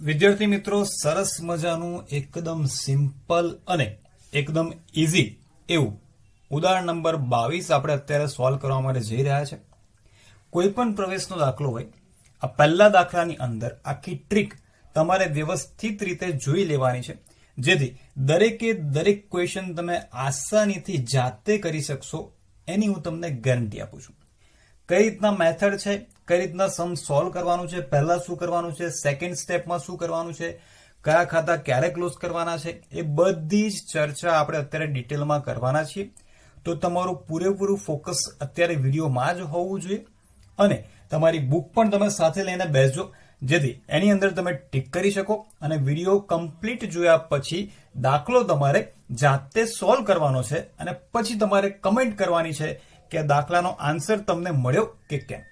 વિદ્યાર્થી મિત્રો, સરસ મજાનું એકદમ સિમ્પલ અને એકદમ ઇઝી એવું ઉદાહરણ નંબર 22 આપણે અત્યારે સોલ્વ કરવા માટે જઈ રહ્યા છે. કોઈ પણ પ્રવેશનો દાખલો હોય, આ પહેલા દાખલાની અંદર આખી ટ્રીક તમારે વ્યવસ્થિત રીતે જોઈ લેવાની છે, જેથી દરેકે દરેક ક્વેશ્ચન તમે આસાનીથી જાતે કરી શકશો, એની હું તમને ગેરંટી આપું છું. કઈ રીતના મેથડ છે, કઈ રીતના સમ સોલ્વ કરવાનું છે, પહેલા શું કરવાનું છે, સેકન્ડ સ્ટેપમાં શું કરવાનું છે, કયા ખાતા ક્યારે ક્લોઝ કરવાના છે, એ બધી જ ચર્ચા આપણે અત્યારે ડિટેલમાં કરવાના છીએ. તો તમારું પૂરેપૂરું ફોકસ અત્યારે વિડીયોમાં જ હોવું જોઈએ અને તમારી બુક પણ તમે સાથે લઈને બેસજો, જેથી એની અંદર તમે ટીક કરી શકો અને વિડીયો કમ્પ્લીટ જોયા પછી દાખલો તમારે જાતે સોલ્વ કરવાનો છે અને પછી તમારે કમેન્ટ કરવાની છે કે દાખલાનો આન્સર તમને મળ્યો કે કેમ.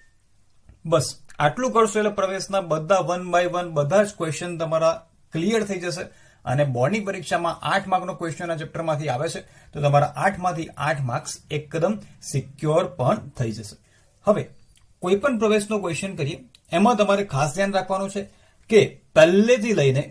બસ આટલું કરશો એટલે પ્રવેશના બધા 1 બાય 1 બધા જ ક્વેશ્ચન તમારા ક્લિયર થઈ જશે અને બોર્ડની પરીક્ષામાં 8 માર્કનો ક્વેશ્ચન આ ચેપ્ટરમાંથી આવે છે, તો તમારા 8 માંથી 8 માર્ક્સ એકદમ સિક્યોર પણ થઈ જશે. હવે કોઈ પણ પ્રવેશનો ક્વેશ્ચન કરીએ, એમાં તમારે ખાસ ધ્યાન રાખવાનું છે કે પહેલેથી લઈને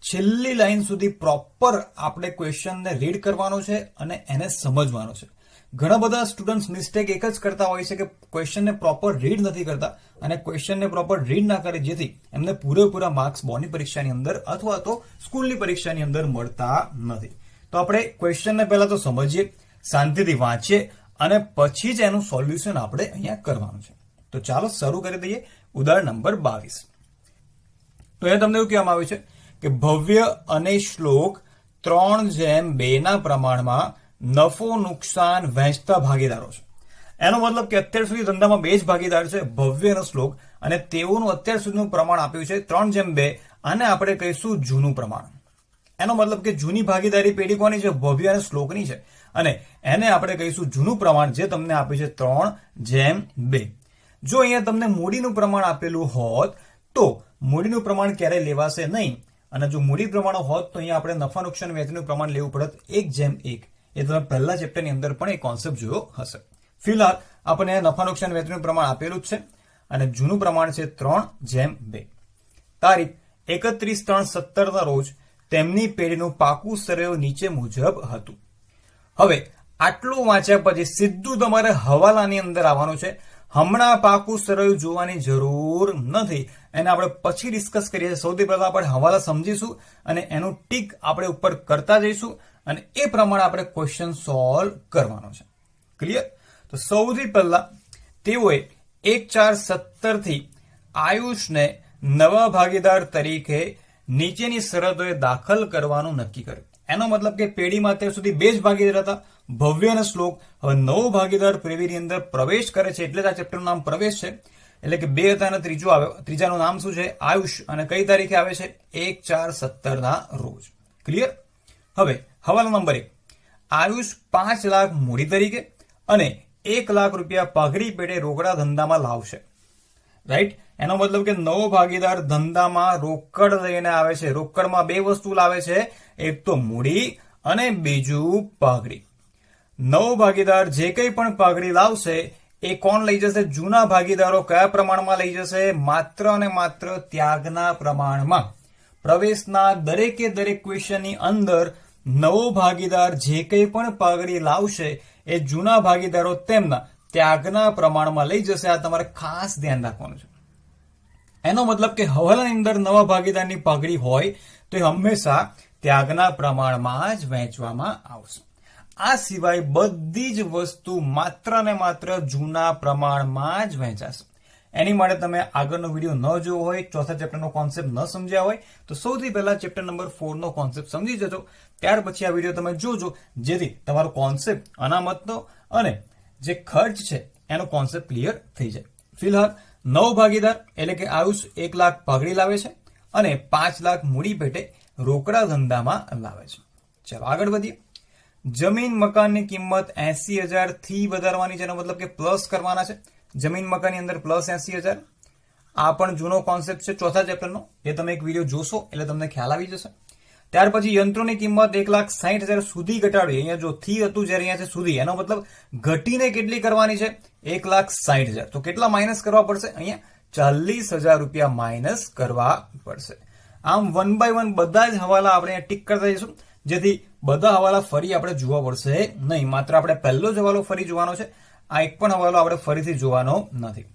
છેલ્લી લાઈન સુધી પ્રોપર આપણે ક્વેશ્ચનને રીડ કરવાનો છે અને એને સમજવાનો છે. ઘણા બધા સ્ટુડન્ટ્સ મિસ્ટેક એક જ કરતા હોય છે કે ક્વેશ્ચનને પ્રોપર રીડ નથી કરતા અને ક્વેશ્ચનને પ્રોપર રીડ ના કરે, જેથી એમને પૂરેપૂરા માર્ક્સ બોર્ડની પરીક્ષાની અંદર અથવા તો સ્કૂલની પરીક્ષાની અંદર મળતા નથી. તો આપણે ક્વેશ્ચનને પહેલા તો સમજીએ, શાંતિથી વાંચીએ અને પછી જ એનું સોલ્યુશન આપણે અહીંયા કરવાનું છે. તો ચાલો શરૂ કરી દઈએ ઉદાહરણ નંબર 22. તો અહીંયા તમને એવું કહેવામાં આવ્યું છે કે ભવ્ય અને શ્લોક 3:2 ના પ્રમાણમાં નફો નુકસાન વહેંચતા ભાગીદારો છે. એનો મતલબ કે અત્યાર સુધી ધંધામાં બે જ ભાગીદાર છે, ભવ્ય અને શ્લોક, અને તેઓનું અત્યાર સુધીનું પ્રમાણ આપ્યું છે 3:2 અને આપણે કહીશું જૂનું પ્રમાણ. એનો મતલબ કે જૂની ભાગીદારી પેઢી કોની છે? ભવ્ય અને શ્લોકની છે, અને એને આપણે કહીશું જૂનું પ્રમાણ, જે તમને આપ્યું છે 3:2. જો અહીંયા તમને મૂડીનું પ્રમાણ આપેલું હોત તો મૂડીનું પ્રમાણ ક્યારેય લેવાશે નહીં, અને જો મૂડી પ્રમાણ હોત તો અહીંયા આપણે નફા નુકસાન વ્યાજનું પ્રમાણ લેવું પડત 1:1. એ તમે પહેલા ચેપ્ટરની અંદર પણ એ કોન્સેપ્ટ જોયો હશે. ફિલહાલ આપણને નફા નુકસાન વ્યાજનું પ્રમાણ આપેલું જ છે અને જૂનું પ્રમાણ છે 3:2. તારીખ 31/3/17 ના રોજ તેમની પેઢીનું પાકું સરવૈયું નીચે મુજબ હતું. હવે આટલું વાંચ્યા પછી સીધું તમારે હવાલાની અંદર આવવાનું છે. હમણાં પાકું સરવૈયું જોવાની જરૂર નથી, એને આપણે પછી ડિસ્કસ કરીએ. સૌથી પહેલા આપણે હવાલા સમજીશું અને એનું ટીક આપણે ઉપર કરતા જઈશું અને એ પ્રમાણે આપણે ક્વેશ્ચન સોલ્વ કરવાનો છે. ક્લિયર? તો સૌથી પહેલા તેઓએ 1/4/17 થી આયુષને નવા ભાગીદાર તરીકે નીચેની શરતોએ દાખલ કરવાનું નક્કી કર્યું. એનો મતલબ કે પેઢીમાં અત્યાર સુધી બે જ ભાગીદાર હતા, ભવ્ય અને શ્લોક. હવે નવો ભાગીદાર પેઢીની અંદર પ્રવેશ કરે છે, એટલે જ આ ચેપ્ટરનું નામ પ્રવેશ છે. એટલે કે બે હતા અને ત્રીજો આવ્યો. ત્રીજાનું નામ શું છે? આયુષ. અને કઈ તારીખે આવે છે? 1/4/17 ના રોજ. ક્લિયર? હવે હવાલો નંબર 1. આયુષ 5 લાખ મૂડી તરીકે અને 1 લાખ રૂપિયા પગડી પેટે રોકડા ધંધામાં લાવશે. રાઈટ? એનો મતલબ કે નવો ભાગીદાર ધંધામાં રોકડ લઈને આવે છે. રોકડમાં બે વસ્તુ લાવે છે, એક તો મૂડી અને બીજું પાઘડી. નવો ભાગીદાર જે કંઈ પણ પાઘડી લાવશે એ કોણ લઈ જશે? જૂના ભાગીદારો કયા પ્રમાણમાં લઈ જશે? માત્ર અને માત્ર ત્યાગના પ્રમાણમાં. પ્રવેશના દરેકે દરેક ક્વેશ્ચનની અંદર નવો ભાગીદાર જે કંઈ પણ પાઘડી લાવશે એ જૂના ભાગીદારો તેમના ત્યાગના પ્રમાણમાં લઈ જશે. આ તમારે ખાસ ધ્યાન રાખવાનું છે. એનો મતલબ કે હવાલાની અંદર નવા ભાગીદારની પાઘડી હોય તો એ હંમેશા ત્યાગના પ્રમાણમાં જ વહેંચવામાં આવશે. આ સિવાય બધી જ વસ્તુ માત્ર ને માત્ર જૂના પ્રમાણમાં જ વહેંચાશે. એની માટે તમે આગળનો વિડીયો ન જોયો હોય, ચોથા ચેપ્ટરનો કોન્સેપ્ટ ન સમજ્યા હોય, તો સૌથી પહેલા ચેપ્ટર નંબર 4 નો કોન્સેપ્ટ સમજી જજો. ત્યાર પછી આ વિડીયો તમે જોજો, જેથી તમારો કોન્સેપ્ટ, અનામતનો અને જે ખર્ચ છે એનો કોન્સેપ્ટ ક્લિયર થઈ જાય. ફિલહાલ નવો ભાગીદાર એટલે કે આયુષ 1 લાખ પાઘડી લાવે છે અને 5 લાખ મૂડી પેટે રોકડા ધંધામાં લાવે છે. ચાલો આગળ વધીએ. જમીન મકાનની કિંમત 80,000 થી વધારવાની છે. એનો મતલબ કે પ્લસ કરવાના છે. જમીન મકાનની અંદર પ્લસ 80,000. આ પણ જૂનો કોન્સેપ્ટ છે ચોથા ચેપ્ટરનો. એ તમે એક વિડીયો જોશો એટલે તમને ખ્યાલ આવી જશે. ત્યાર પછી યંત્રોની કિંમત 1,60,000 સુધી ઘટાડવી. અહીંયા જો થી હતું જ્યારે અહીંયા છે સુધી, એનો મતલબ ઘટીને કેટલી કરવાની છે? 1,60,000. તો કેટલા માઇનસ કરવા પડશે? અહીંયા 40,000 રૂપિયા માઇનસ કરવા પડશે. આમ 1 બાય 1 બધા જ હવાલા આપણે ટીક કરતા જઈશું, જેથી બધા હવાલા ફરી આપણે જોવા પડશે નહીં. માત્ર આપણે પહેલો જ હવાલો ફરી જોવાનો છે, આ એક પણ હવાલો આપણે ફરીથી જોવાનો નથી.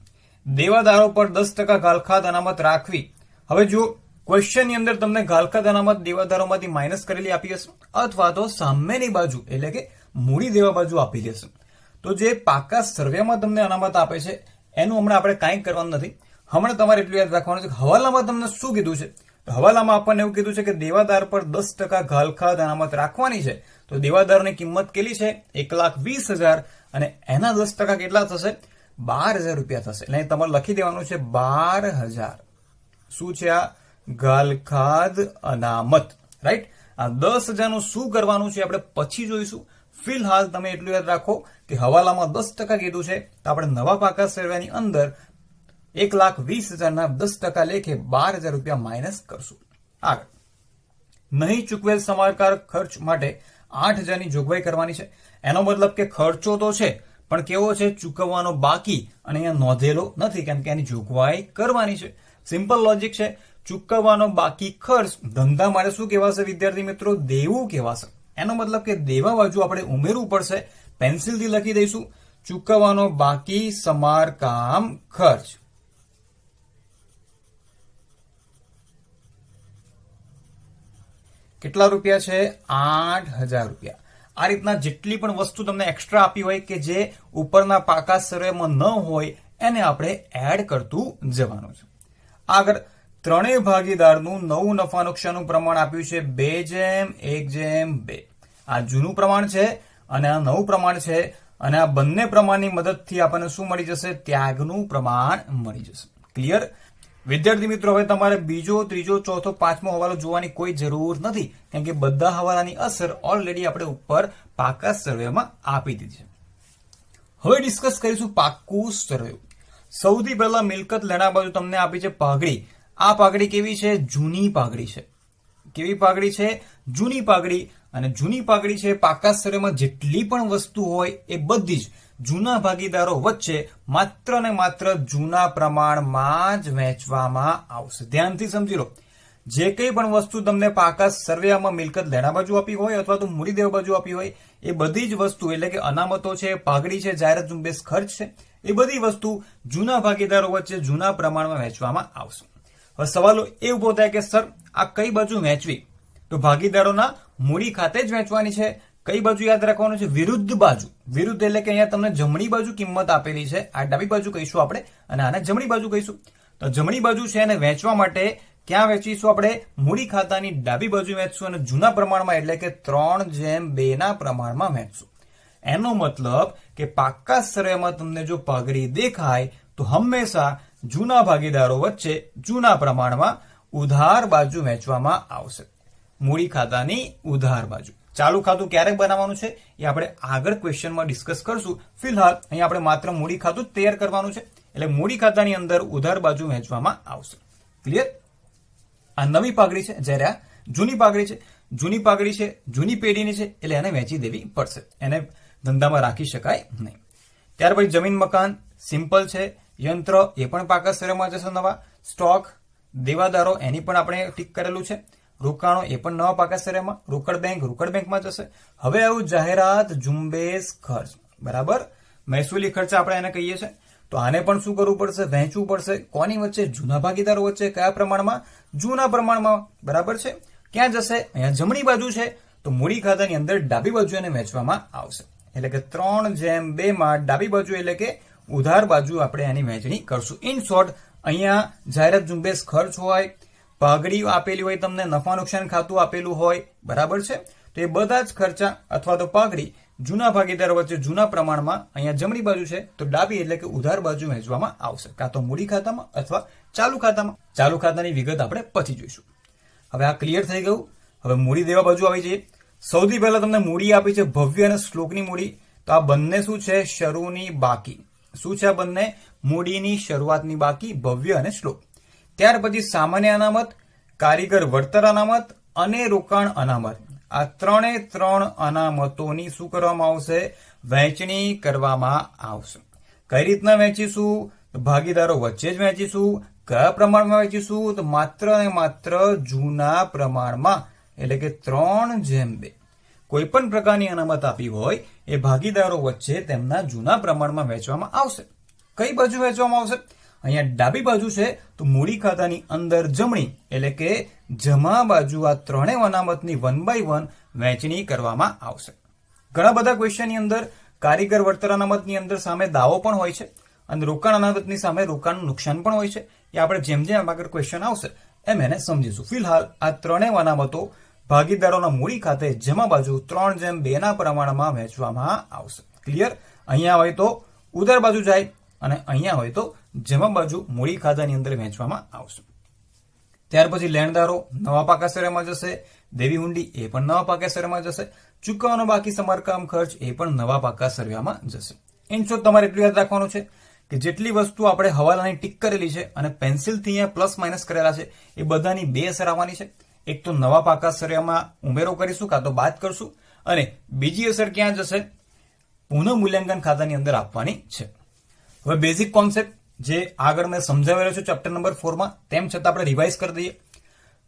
દેવાદારો પર 10% ગાલખાદ અનામત રાખવી. હવે જો ક્વેશ્ચનની અંદર તમને ગાલખાદ અનામત દેવાદારોમાંથી માઇનસ કરેલી આપી હશે, અથવા તો સામેની બાજુ એટલે કે મૂડી દેવા બાજુ આપી હશે, તો જે પાકા સર્વેમાં તમને અનામત આપે છે એનું હમણાં આપણે કાંઈ કરવાનું નથી. હમણાં તમારે એટલું યાદ રાખવાનું છે કે હવાલામાં તમને શું કીધું છે. હવાલામાં આપણને એવું કીધું છે કે દેવાદાર પર 10% ગાલખાદ અનામત રાખવાની છે. તો દેવાદારની કિંમત કેટલી છે? 1,20,000 અને એના 10% કેટલા થશે? 12,000 રૂપિયા થશે. એટલે તમારે લખી દેવાનું છે 12,000. શું છે આ? ગાલખાદ અનામત. રાઈટ. આ 10,000 નું શું કરવાનું છે આપણે પછી જોઈશું. ફિલહાલ તમે એટલું યાદ રાખો કે હવાલામાં 10% કીધું છે, તો આપણે નવા પાકા સર્વેની અંદર 1,20,000 ના 10% લેખે 12,000 રૂપિયા માઇનસ કરશું. આગળ, નહીં ચૂકવેલ સમારકામ ખર્ચ માટે 8,000 ની જોગવાઈ કરવાની છે. એનો મતલબ કે ખર્ચો તો છે પણ કેવો છે? ચૂકવવાનો બાકી, અને અહીંયા નોંધેલો નથી કેમ કે એની જોગવાઈ કરવાની છે. સિમ્પલ લોજિક છે. ચૂકવવાનો બાકી ખર્ચ ધંધા માટે શું કહેવાશે વિદ્યાર્થી મિત્રો? દેવું કહેવાશે. એનો મતલબ કે દેવા બાજુ આપણે ઉમેરવું પડશે. પેન્સિલથી લખી દઈશું ચૂકવવાનો બાકી સમારકામ ખર્ચ. કેટલા રૂપિયા છે? 8,000 રૂપિયા. આ રીતના જેટલી પણ વસ્તુ તમને એક્સ્ટ્રા આપી હોય કે જે ઉપરના પાકા સર્વેમાં ન હોય એને આપણે એડ કરતું જવાનું છે. આગળ, ત્રણેય ભાગીદારનું નવું નફા નુકસાનનું પ્રમાણ આપ્યું છે 2:1:2. આ જૂનું પ્રમાણ છે અને આ નવું પ્રમાણ છે, અને આ બંને પ્રમાણની મદદથી આપણને શું મળી જશે? ત્યાગનું પ્રમાણ મળી જશે. ક્લિયર? વિદ્યાર્થી મિત્રો, હવે તમારે બીજો, ત્રીજો, ચોથો, પાંચમો હવાલો જોવાની કોઈ જરૂર નથી, કેમ કે બધા હવાલાની અસર ઓલરેડી આપણે ઉપર પાકા સર્વેમાં આપી દીધી છે. હવે ડિસ્કસ કરીશું પાકું સર્વે. સૌથી પહેલા મિલકત લેણા બાજુ તમને આપી છે પાઘડી. આ પાઘડી કેવી છે? જૂની પાઘડી છે. કેવી પાઘડી છે? જૂની પાઘડી. અને જૂની પાઘડી છે પાકા સર્વેમાં જેટલી પણ વસ્તુ હોય એ બધી જ જૂના ભાગીદારો વચ્ચે માત્ર ને માત્ર જૂના પ્રમાણમાં જ વહેંચવામાં આવશે. ધ્યાનથી સમજી લો. જે કંઈ પણ વસ્તુ તમને પાકા સર્વેમાં મિલકત લેણા બાજુ આપી હોય અથવા તો મૂડી દેવા બાજુ આપી હોય, એ બધી જ વસ્તુ એટલે કે અનામતો છે, પાઘડી છે, જાહેરાત ઝુંબેશ ખર્ચ છે, એ બધી વસ્તુ જૂના ભાગીદારો વચ્ચે જૂના પ્રમાણમાં વહેંચવામાં આવશે. હવે સવાલો એ ઉભો થાય કે સર આ કઈ બાજુ વહેંચવી? તો ભાગીદારોના મૂડી ખાતે જ વહેંચવાની છે. કઈ બાજુ યાદ રાખવાનું છે? વિરુદ્ધ બાજુ. વિરુદ્ધ એટલે કે અહીંયા તમને જમણી બાજુ કિંમત આપેલી છે, આ ડાબી બાજુ કહીશું આપણે, અને આને જમણી બાજુ કહીશું. તો જમણી બાજુ છે એને વહેંચવા માટે ક્યાં વહેંચીશું આપણે? મૂડી ખાતાની ડાબી બાજુ વહેંચશું અને જૂના પ્રમાણમાં એટલે કે 3:2 ના પ્રમાણમાં વહેંચશું. એનો મતલબ કે પાકા સર્વેમાં તમને જો પાઘડી દેખાય તો હંમેશા જૂના ભાગીદારો વચ્ચે જૂના પ્રમાણમાં ઉધાર બાજુ વહેંચવામાં આવશે. મૂડી ખાતાની ઉધાર બાજુ. ચાલુ ખાતું ક્યારે બનાવવાનું છે એ આપણે આગળ ક્વેશ્ચનમાં ડિસ્કસ કરશું. ફિલહાલ અહીંયા આપણે માત્ર મૂડી ખાતું જ તૈયાર કરવાનું છે, એટલે મૂડી ખાતાની અંદર ઉધાર બાજુ વહેંચવામાં આવશે. ક્લિયર? આ નવી પાઘડી છે, જ્યારે આ જૂની પાઘડી છે. જૂની પાઘડી છે, જૂની પેઢીની છે, એટલે એને વહેંચી દેવી પડશે. એને ધંધામાં રાખી શકાય નહીં. ત્યાર પછી જમીન મકાન સિમ્પલ છે. યંત્ર એ પણ પાકા સર્વેમાં જશે નવા. સ્ટોક, દેવાદારો એની પણ આપણે ટીક કરેલું છે. રોકાણો એ પણ નવા પાકા સર્વેમાં. રોકડ બેંકમાં જશે. હવે આવું જાહેરાત ઝુંબેશ ખર્ચ. બરાબર? મહેસૂલી ખર્ચ આપણે એને કહીએ છીએ. તો આને પણ શું કરવું પડશે? વહેંચવું પડશે. કોની વચ્ચે? જૂના ભાગીદારો વચ્ચે. કયા પ્રમાણમાં? જૂના પ્રમાણમાં. બરાબર છે? ક્યાં જશે? અહીંયા જમણી બાજુ છે, તો મૂડી ખાતાની અંદર ડાબી બાજુ એને વહેંચવામાં આવશે. એટલે કે 3:2 માં ડાબી બાજુ એટલે કે ઉધાર બાજુ આપણે એની વહેંચણી કરશું. ઇન શોર્ટ, અહીંયા જાહેરાત ઝુંબેશ ખર્ચ હોય, પાઘડી આપેલી હોય, તમને નફા નુકસાન ખાતું આપેલું હોય, બરાબર છે? તો એ બધા જ ખર્ચા અથવા તો પાઘડી જૂના ભાગીદારો વચ્ચે જૂના પ્રમાણમાં અહીંયા જમણી બાજુ છે, તો ડાબી એટલે કે ઉધાર બાજુ વહેંચવામાં આવશે, કાં તો મૂડી ખાતામાં અથવા ચાલુ ખાતામાં. ચાલુ ખાતાની વિગત આપણે પછી જોઈશું. હવે આ ક્લિયર થઈ ગયું. હવે મૂડી દેવા બાજુ આવી જઈએ. સૌથી પહેલા તમને મૂડી આપી છે ભવ્ય અને શ્લોકની મૂડી. તો આ બંને શું છે? શરૂની બાકી. શું છે આ બંને? મૂડીની શરૂઆતની બાકી, ભવ્ય અને શ્લોક. ત્યાર પછી સામાન્ય અનામત, કારીગર વળતર અનામત અને રોકાણ અનામત. આ 3 અનામતોની શું કરવામાં આવશે? વહેંચણી કરવામાં આવશે. કઈ રીતના વહેંચીશું? ભાગીદારો વચ્ચે જ વહેંચીશું. કયા પ્રમાણમાં વહેંચીશું? તો માત્ર ને માત્ર જૂના પ્રમાણમાં, એટલે કે 3:2. કોઈ પણ પ્રકારની અનામત આપી હોય એ ભાગીદારો વચ્ચે તેમના જૂના પ્રમાણમાં વહેંચવામાં આવશે. કઈ બાજુ વહેંચવામાં આવશે? અહીંયા ડાબી બાજુ છે તો મૂડી ખાતાની અંદર જમણી, એટલે કે જમા બાજુ આ ત્રણેય અનામતની 1/1 વહેંચણી કરવામાં આવશે. ઘણા બધા ક્વેશ્ચનની અંદર કારીગર વળતર અનામતની અંદર સામે દાવો પણ હોય છે અને રોકાણ અનામતની સામે રોકાણનું નુકસાન પણ હોય છે. એ આપણે જેમ જેમ આગળ ક્વેશ્ચન આવશે એમ એને સમજીશું. ફિલહાલ આ ત્રણેય અનામતો ભાગીદારોના મૂડી ખાતે જમા બાજુ 3:2 ના પ્રમાણમાં વહેંચવામાં આવશે. ક્લિયર? અહીંયા હોય તો ઉધાર બાજુ જાય અને અહીંયા હોય તો જમા બાજુ મૂડી ખાતાની અંદર વહેંચવામાં આવશે. ત્યાર પછી લેણદારો નવા પાકા સરયામાં જશે, દેવી હુંડી એ પણ નવા પાકા સરયામાં જશે, ચૂકવવાનો બાકી સમારકામ ખર્ચ એ પણ નવા પાકા સરયામાં જશે. ઇન શોર્ટ તમારે એટલું યાદ રાખવાનું છે કે જેટલી વસ્તુ આપણે હવાલાની ટીક કરેલી છે અને પેન્સિલથી અહીંયા પ્લસ માઇનસ કરેલા છે એ બધાની 2 અસર આવવાની છે. એક તો નવા પાકા સરયામાં ઉમેરો કરીશું કાં તો બાદ કરશું, અને બીજી અસર ક્યાં જશે? પુનઃ મૂલ્યાંકન ખાતાની અંદર આપવાની છે. હવે બેઝિક કોન્સેપ્ટ જે આગળ મેં સમજાવેલો છે ચેપ્ટર નંબર 4 માં, તેમ છતાં આપણે રિવાઇઝ કરી દઈએ.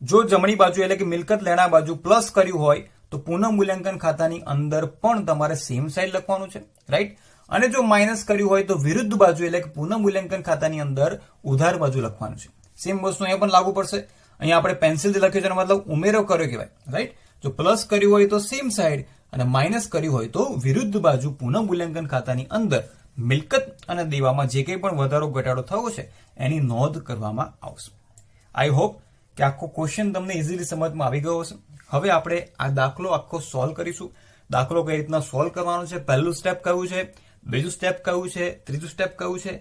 જો જમણી બાજુ એટલે કે મિલકત લેણા બાજુ પ્લસ કર્યું હોય તો પુનઃ મૂલ્યાંકન ખાતાની અંદર પણ તમારે સેમ સાઈડ લખવાનું છે, રાઈટ? અને જો માઇનસ કર્યું હોય તો વિરુદ્ધ બાજુ એટલે કે પુનઃ મૂલ્યાંકન ખાતાની અંદર ઉધાર બાજુ લખવાનું છે. સેમ વસ્તુ અહીંયા પણ લાગુ પડશે. અહીંયા આપણે પેન્સિલથી લખ્યું છે એનો મતલબ ઉમેરો કર્યો કહેવાય, રાઈટ? જો પ્લસ કર્યું હોય તો સેમ સાઈડ અને માઇનસ કર્યું હોય તો વિરુદ્ધ બાજુ પુનઃ મૂલ્યાંકન ખાતાની અંદર મિલકત અને દેવામાં જે કંઈ પણ વધારો ઘટાડો થયો છે એની નોંધ કરવામાં આવશે. આઈ હોપ કે આખો ક્વેશ્ચન તમને ઇઝીલી સમજમાં આવી ગયો હશે. હવે આપણે આ દાખલો આખો સોલ્વ કરીશું. દાખલો કઈ રીતના સોલ્વ કરવાનો છે, પહેલું સ્ટેપ કયું છે, બીજું સ્ટેપ કયું છે, ત્રીજું સ્ટેપ કયું છે,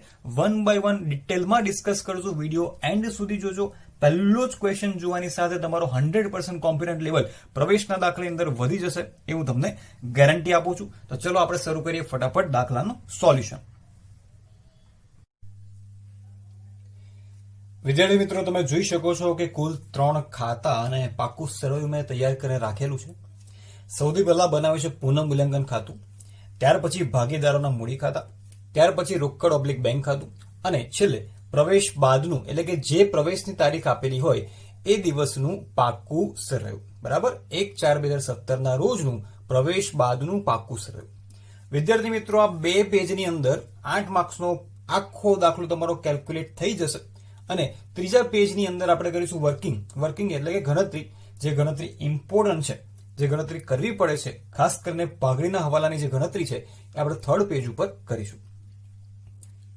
1 by 1 ડિટેલમાં ડિસ્કસ કરજો. વિડીયો એન્ડ સુધી જોજો. પહેલો જ ક્વેશ્ચન જોવાની સાથે તમારો 100% કોન્ફિડન્ટ લેવલ પ્રવેશના દાખલાની અંદર વધી જશે એ હું તમને ગેરંટી આપું છું. તો ચલો આપણે શરૂ કરીએ ફટાફટ દાખલાનું સોલ્યુશન. વિદ્યાર્થી મિત્રો, તમે જોઈ શકો છો કે કુલ 3 ખાતા અને પાકું સરવૈયું મેં તૈયાર કરીને રાખેલું છે. સૌથી પહેલા બનાવે છે પુનઃ મૂલ્યાંકન ખાતું, ત્યાર પછી ભાગીદારોના મૂડી ખાતા, ત્યાર પછી રોકડ ઓબ્લિક બેંક ખાતું અને છેલ્લે પ્રવેશ બાદનું એટલે કે જે પ્રવેશની તારીખ આપેલી હોય એ દિવસનું પાકું સરવૈયું. બરાબર? 1/4/2017 ના રોજનું પ્રવેશ બાદનું પાકું સરવૈયું. વિદ્યાર્થી મિત્રો, આ 2 પેજની અંદર 8 માર્ક્સનો આખો દાખલો તમારો કેલ્ક્યુલેટ થઈ જશે અને ત્રીજા પેજની અંદર આપણે કરીશું વર્કિંગ એટલે કે ગણતરી. જે ગણતરી ઇમ્પોર્ટન્ટ છે, જે ગણતરી કરવી પડે છે, ખાસ કરીને પાઘડીના હવાલાની જે ગણતરી છે એ આપણે 3rd પેજ ઉપર કરીશું.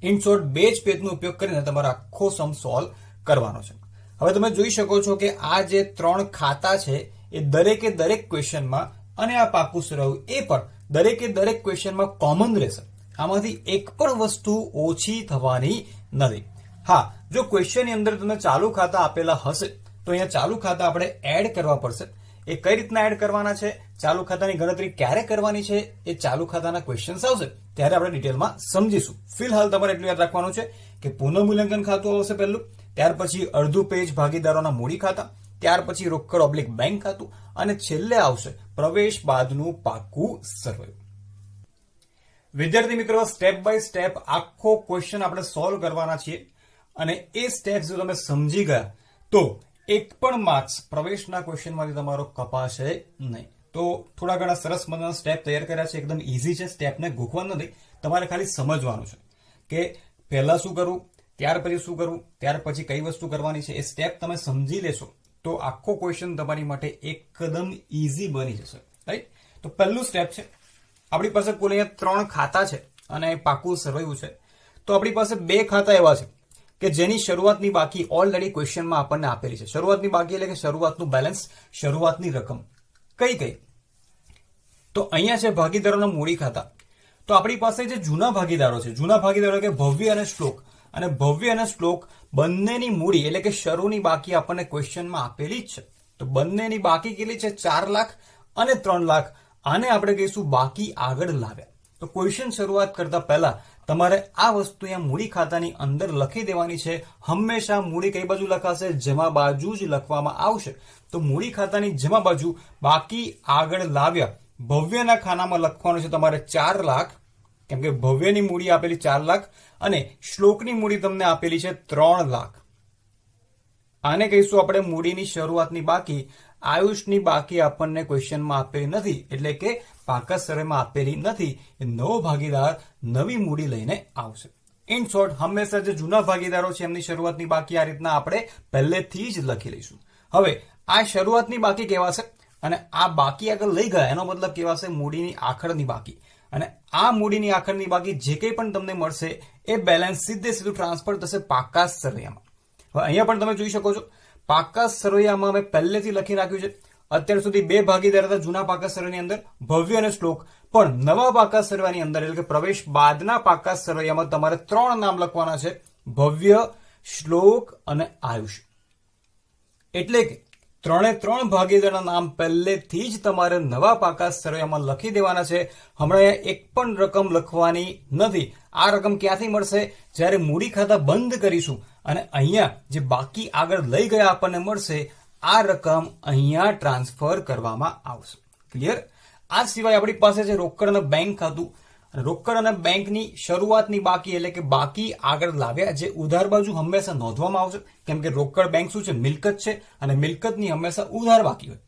ઇન શોર્ટ 2 જ પેજનો ઉપયોગ કરીને તમારે આખો સમ સોલ્વ કરવાનો છે. હવે તમે જોઈ શકો છો કે આ જે 3 ખાતા છે એ દરેકે દરેક ક્વેશ્ચનમાં અને આ પાકું સરવૈયું એ પણ દરેકે દરેક ક્વેશ્ચનમાં કોમન રહેશે. આમાંથી એક પણ વસ્તુ ઓછી થવાની નથી. હા, જો ક્વેશ્ચનની અંદર તમને ચાલુ ખાતા આપેલા હશે તો અહીંયા ચાલુ ખાતા આપણે એડ કરવા પડશે. એ કઈ રીતના એડ કરવાના છે, ચાલુ ખાતાની ગણતરી ક્યારે કરવાની છે, એ ચાલુ ખાતાના ક્વેશ્ચન્સ આવશે ત્યારે આપણે ડિટેલમાં સમજીશું. ફિલહાલ તમારે એટલું યાદ રાખવાનું છે કે પુનઃ મૂલ્યાંકન ખાતું આવશે પહેલું, ત્યાર પછી અડધું પેજ ભાગીદારોના મૂડી ખાતા, ત્યાર પછી રોકડ ઓબ્લિક બેંક ખાતું અને છેલ્લે આવશે પ્રવેશ બાદનું પાકું સરવૈયું. વિદ્યાર્થી મિત્રો, સ્ટેપ બાય સ્ટેપ આખો ક્વેશ્ચન આપણે સોલ્વ કરવાના છીએ અને એ સ્ટેપ જો તમે સમજી ગયા તો એક પણ માર્ક્સ પ્રવેશના ક્વેશ્ચનમાંથી તમારો કપાશે નહીં. તો થોડા ઘણા સરસ મજાના સ્ટેપ તૈયાર કર્યા છે. એકદમ ઇઝી છે, સ્ટેપને ગોખવાનું નથી, તમારે ખાલી સમજવાનું છે કે પહેલા શું કરવું, ત્યાર પછી શું કરવું, ત્યાર પછી કઈ વસ્તુ કરવાની છે. એ સ્ટેપ તમે સમજી લેશો તો આખો ક્વેશ્ચન તમારી માટે એકદમ ઇઝી બની જશે, રાઈટ? તો પહેલું સ્ટેપ છે, આપણી પાસે કુલ અહીંયા 3 ખાતા છે અને પાકું સરવૈયું છે. તો આપણી પાસે 2 ખાતા એવા છે કે જેની શરૂઆતની બાકી ઓલરેડી ક્વેશ્ચનમાં આપણને આપેલી છે. શરૂઆતની બાકી એટલે કે શરૂઆતનું બેલેન્સ, શરૂઆતની રકમ કઈ? તો અહીંયા છે ભાગીદારોના મૂડી ખાતા. તો આપણી પાસે જે જૂના ભાગીદારો છે, જૂના ભાગીદારો કે ભવ્ય અને શ્લોક, અને ભવ્ય અને શ્લોક બંનેની મૂડી એટલે કે શરૂની બાકી આપણને ક્વેશ્ચનમાં આપેલી જ છે. તો બંનેની બાકી કેટલી છે? 4 લાખ અને 3 લાખ. આને આપણે કહીશું બાકી આગળ લાવ્યા. તો ક્વેશ્ચન શરૂઆત કરતા પહેલા તમારે આ વસ્તુ અહીંયા મૂડી ખાતાની અંદર લખી દેવાની છે. હંમેશા મૂડી કઈ બાજુ લખાશે? જમા બાજુ જ લખવામાં આવશે. તો મૂડી ખાતાની જમા બાજુ બાકી આગળ લાવ્યા ભવ્યના ખાનામાં લખવાનું છે તમારે 4 લાખ, કેમ કે ભવ્યની મૂડી આપેલી 4 લાખ અને શ્લોકની મૂડી તમને આપેલી છે 3 લાખ. આને કહીશું આપણે મૂડીની શરૂઆતની બાકી. આયુષની બાકી આપણને ક્વેશ્ચનમાં આપેલી નથી, એટલે કે પાકા સર્વેમાં આપેલી નથી. નવો ભાગીદાર નવી મૂડી લઈને આવશે. ઇન શોર્ટ, હંમેશા જે જૂના ભાગીદારો છે એમની શરૂઆતની બાકી આ રીતના આપણે પહેલેથી જ લખી લઈશું. હવે આ શરૂઆતની બાકી કહેવાશે અને આ બાકી આગળ લઈ ગયા એનો મતલબ કહેવાશે મૂડીની આખરની બાકી. અને આ મૂડીની આખરની બાકી જે કંઈ પણ તમને મળશે એ બેલેન્સ સીધું ટ્રાન્સફર થશે પાકા સરવૈયામાં. હવે અહીંયા પણ તમે જોઈ શકો છો પાકા સરવૈયામાં અમે પહેલેથી લખી નાખ્યું છે. અત્યાર સુધી બે ભાગીદાર હતા જૂના પાકા સરવૈયાની અંદર, ભવ્ય અને શ્લોક. પણ નવા પાકા સરવૈયાની અંદર એટલે કે પ્રવેશ બાદના પાકા સરવૈયામાં તમારે 3 નામ લખવાના છે: ભવ્ય, શ્લોક અને આયુષ. એટલે કે 3 ભાગીદારના નામ પહેલેથી જ તમારે નવા પાકા સરવૈયામાં લખી દેવાના છે. હમણાં એક પણ રકમ લખવાની નથી. આ રકમ ક્યાંથી મળશે? જ્યારે મૂડી ખાતા બંધ કરીશું અને અહીંયા જે બાકી આગળ લઈ ગયા આપણને મળશે આ રકમ અહીંયા ટ્રાન્સફર કરવામાં આવશે. ક્લિયર? આ સિવાય આપણી પાસે છે રોકડ અને બેંક ખાતું. રોકડ અને બેંકની શરૂઆતની બાકી એટલે કે બાકી આગળ લાવ્યા જે ઉધાર બાજુ હંમેશા નોંધવામાં આવશે, કેમ કે રોકડ બેંક શું છે? મિલકત છે અને મિલકતની હંમેશા ઉધાર બાકી હોય.